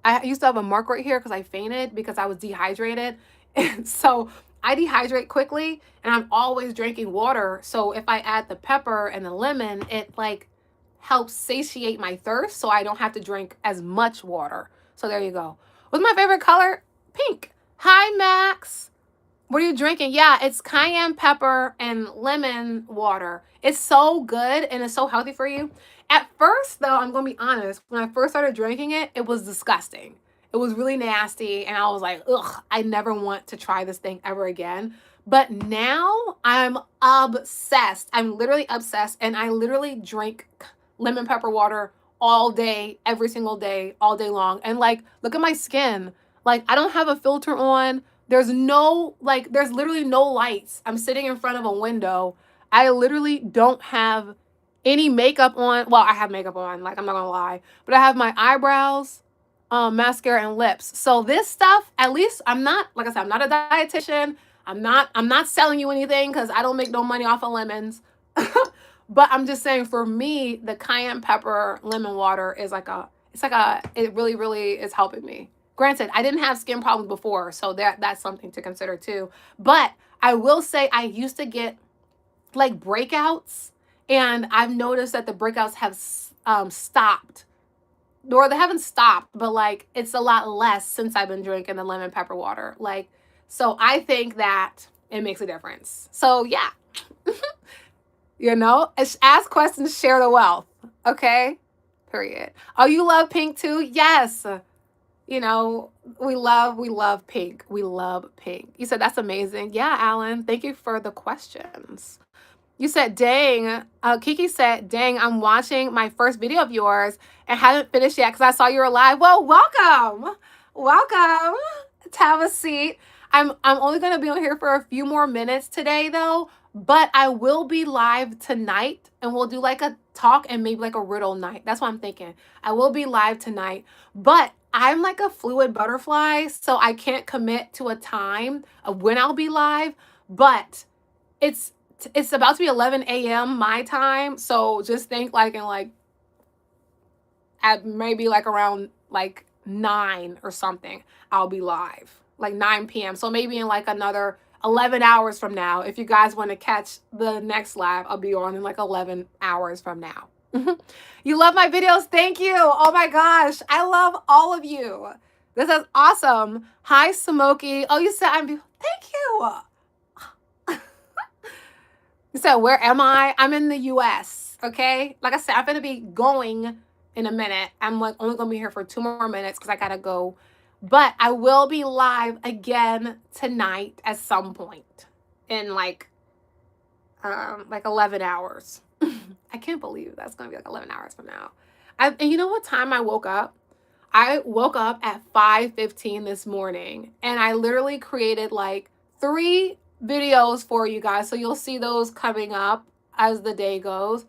I used to have a mark right here because I fainted because I was dehydrated. And so I dehydrate quickly and I'm always drinking water. So if I add the pepper and the lemon, it like helps satiate my thirst so I don't have to drink as much water. So there you go. What's my favorite color? Pink. Hi, Max. What are you drinking? Yeah, it's cayenne pepper and lemon water. It's so good and it's so healthy for you. At first, though, I'm going to be honest, when I first started drinking it, it was disgusting. It was really nasty. And I was like, ugh, I never want to try this thing ever again. But now I'm obsessed. I'm literally obsessed. And I literally drink lemon pepper water all day, every single day, all day long. And like, look at my skin. Like, I don't have a filter on. There's literally no lights. I'm sitting in front of a window. I literally don't have any makeup on. Well, I have makeup on, like I'm not gonna lie, but I have my eyebrows, mascara and lips. So this stuff, at least I'm not, like I said, I'm not a dietitian. I'm not selling you anything because I don't make no money off of lemons. But I'm just saying for me, the cayenne pepper lemon water is it really, really is helping me. Granted, I didn't have skin problems before, so that's something to consider too. But I will say I used to get like breakouts, and I've noticed that the breakouts have stopped. Or they haven't stopped, but like it's a lot less since I've been drinking the lemon pepper water. Like, so I think that it makes a difference. So yeah, you know, ask questions, share the wealth. Okay, period. Oh, you love pink too? Yes. You know, we love pink. We love pink. You said that's amazing. Yeah, Alan. Thank you for the questions. You said, dang. Kiki said, dang, I'm watching my first video of yours and haven't finished yet because I saw you were live. Well, welcome. Welcome. to have a seat. I'm only gonna be on here for a few more minutes today though, but I will be live tonight and we'll do like a talk and maybe like a riddle night. That's what I'm thinking. I will be live tonight, but I'm like a fluid butterfly, so I can't commit to a time of when I'll be live, but it's it's about to be 11 a.m. my time, so just think like in like at maybe like around like 9 or something, I'll be live. Like 9 p.m. So maybe in like another 11 hours from now, if you guys want to catch the next live, I'll be on in like 11 hours from now. You love my videos. Thank you. Oh my gosh. I love all of you. This is awesome. Hi, Smoky. Oh, you said I'm beautiful. Thank you. You said, where am I? I'm in the US. Okay. Like I said, I'm going to be going in a minute. I'm like only going to be here for 2 more minutes because I got to go. But I will be live again tonight at some point in like 11 hours. I can't believe that's going to be like 11 hours from now. And you know what time I woke up? I woke up at 5:15 this morning and I literally created like 3 videos for you guys. So you'll see those coming up as the day goes.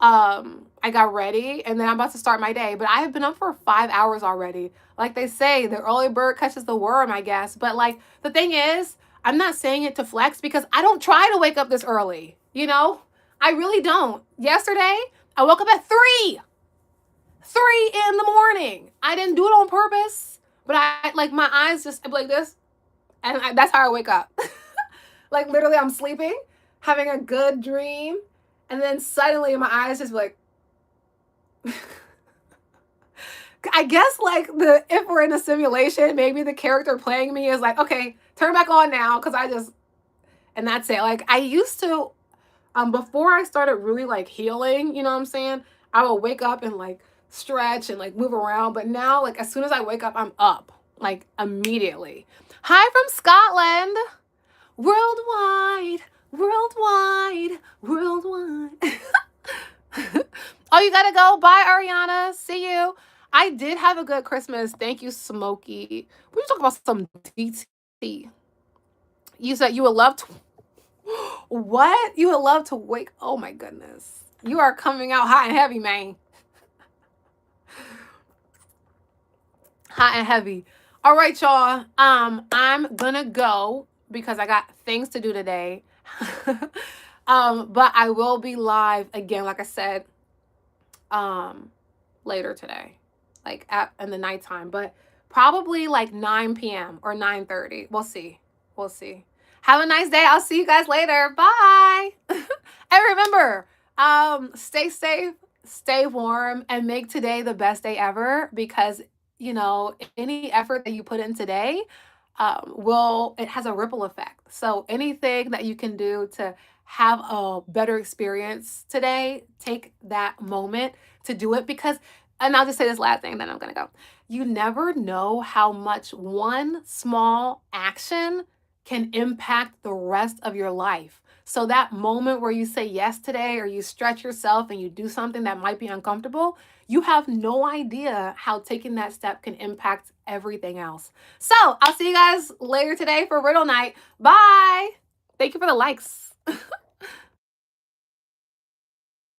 I got ready and then I'm about to start my day, but I have been up for 5 hours already. Like they say, the early bird catches the worm, I guess. But like the thing is, I'm not saying it to flex because I don't try to wake up this early, you know? I really don't. Yesterday, I woke up at 3 in the morning. I didn't do it on purpose, but I like my eyes just like this, and that's how I wake up. Like literally, I'm sleeping, having a good dream, and then suddenly my eyes just like. I guess like if we're in a simulation, maybe the character playing me is like, okay, turn back on now, because and that's it. Like I used to, before I started really like healing, you know what I'm saying? I would wake up and like stretch and like move around. But now, like as soon as I wake up, I'm up like immediately. Hi from Scotland. Worldwide, worldwide, worldwide. Oh, you gotta go. Bye, Ariana. See you. I did have a good Christmas. Thank you, Smokey. We talk about some DT. You said you would love to. What? You would love to wake. Oh my goodness. You are coming out hot and heavy, man. Hot and heavy. All right, y'all. I'm gonna go because I got things to do today. But I will be live again, like I said, later today, like in the nighttime, but probably like 9 p.m. or 9:30. We'll see. We'll see. Have a nice day. I'll see you guys later. Bye. And remember, stay safe, stay warm, and make today the best day ever, because you know any effort that you put in today it has a ripple effect. So anything that you can do to have a better experience today, take that moment to do it, because and I'll just say this last thing, then I'm gonna go. You never know how much one small action can impact the rest of your life. So that moment where you say yes today, or you stretch yourself and you do something that might be uncomfortable, you have no idea how taking that step can impact everything else. So I'll see you guys later today for Riddle Night. Bye. Thank you for the likes.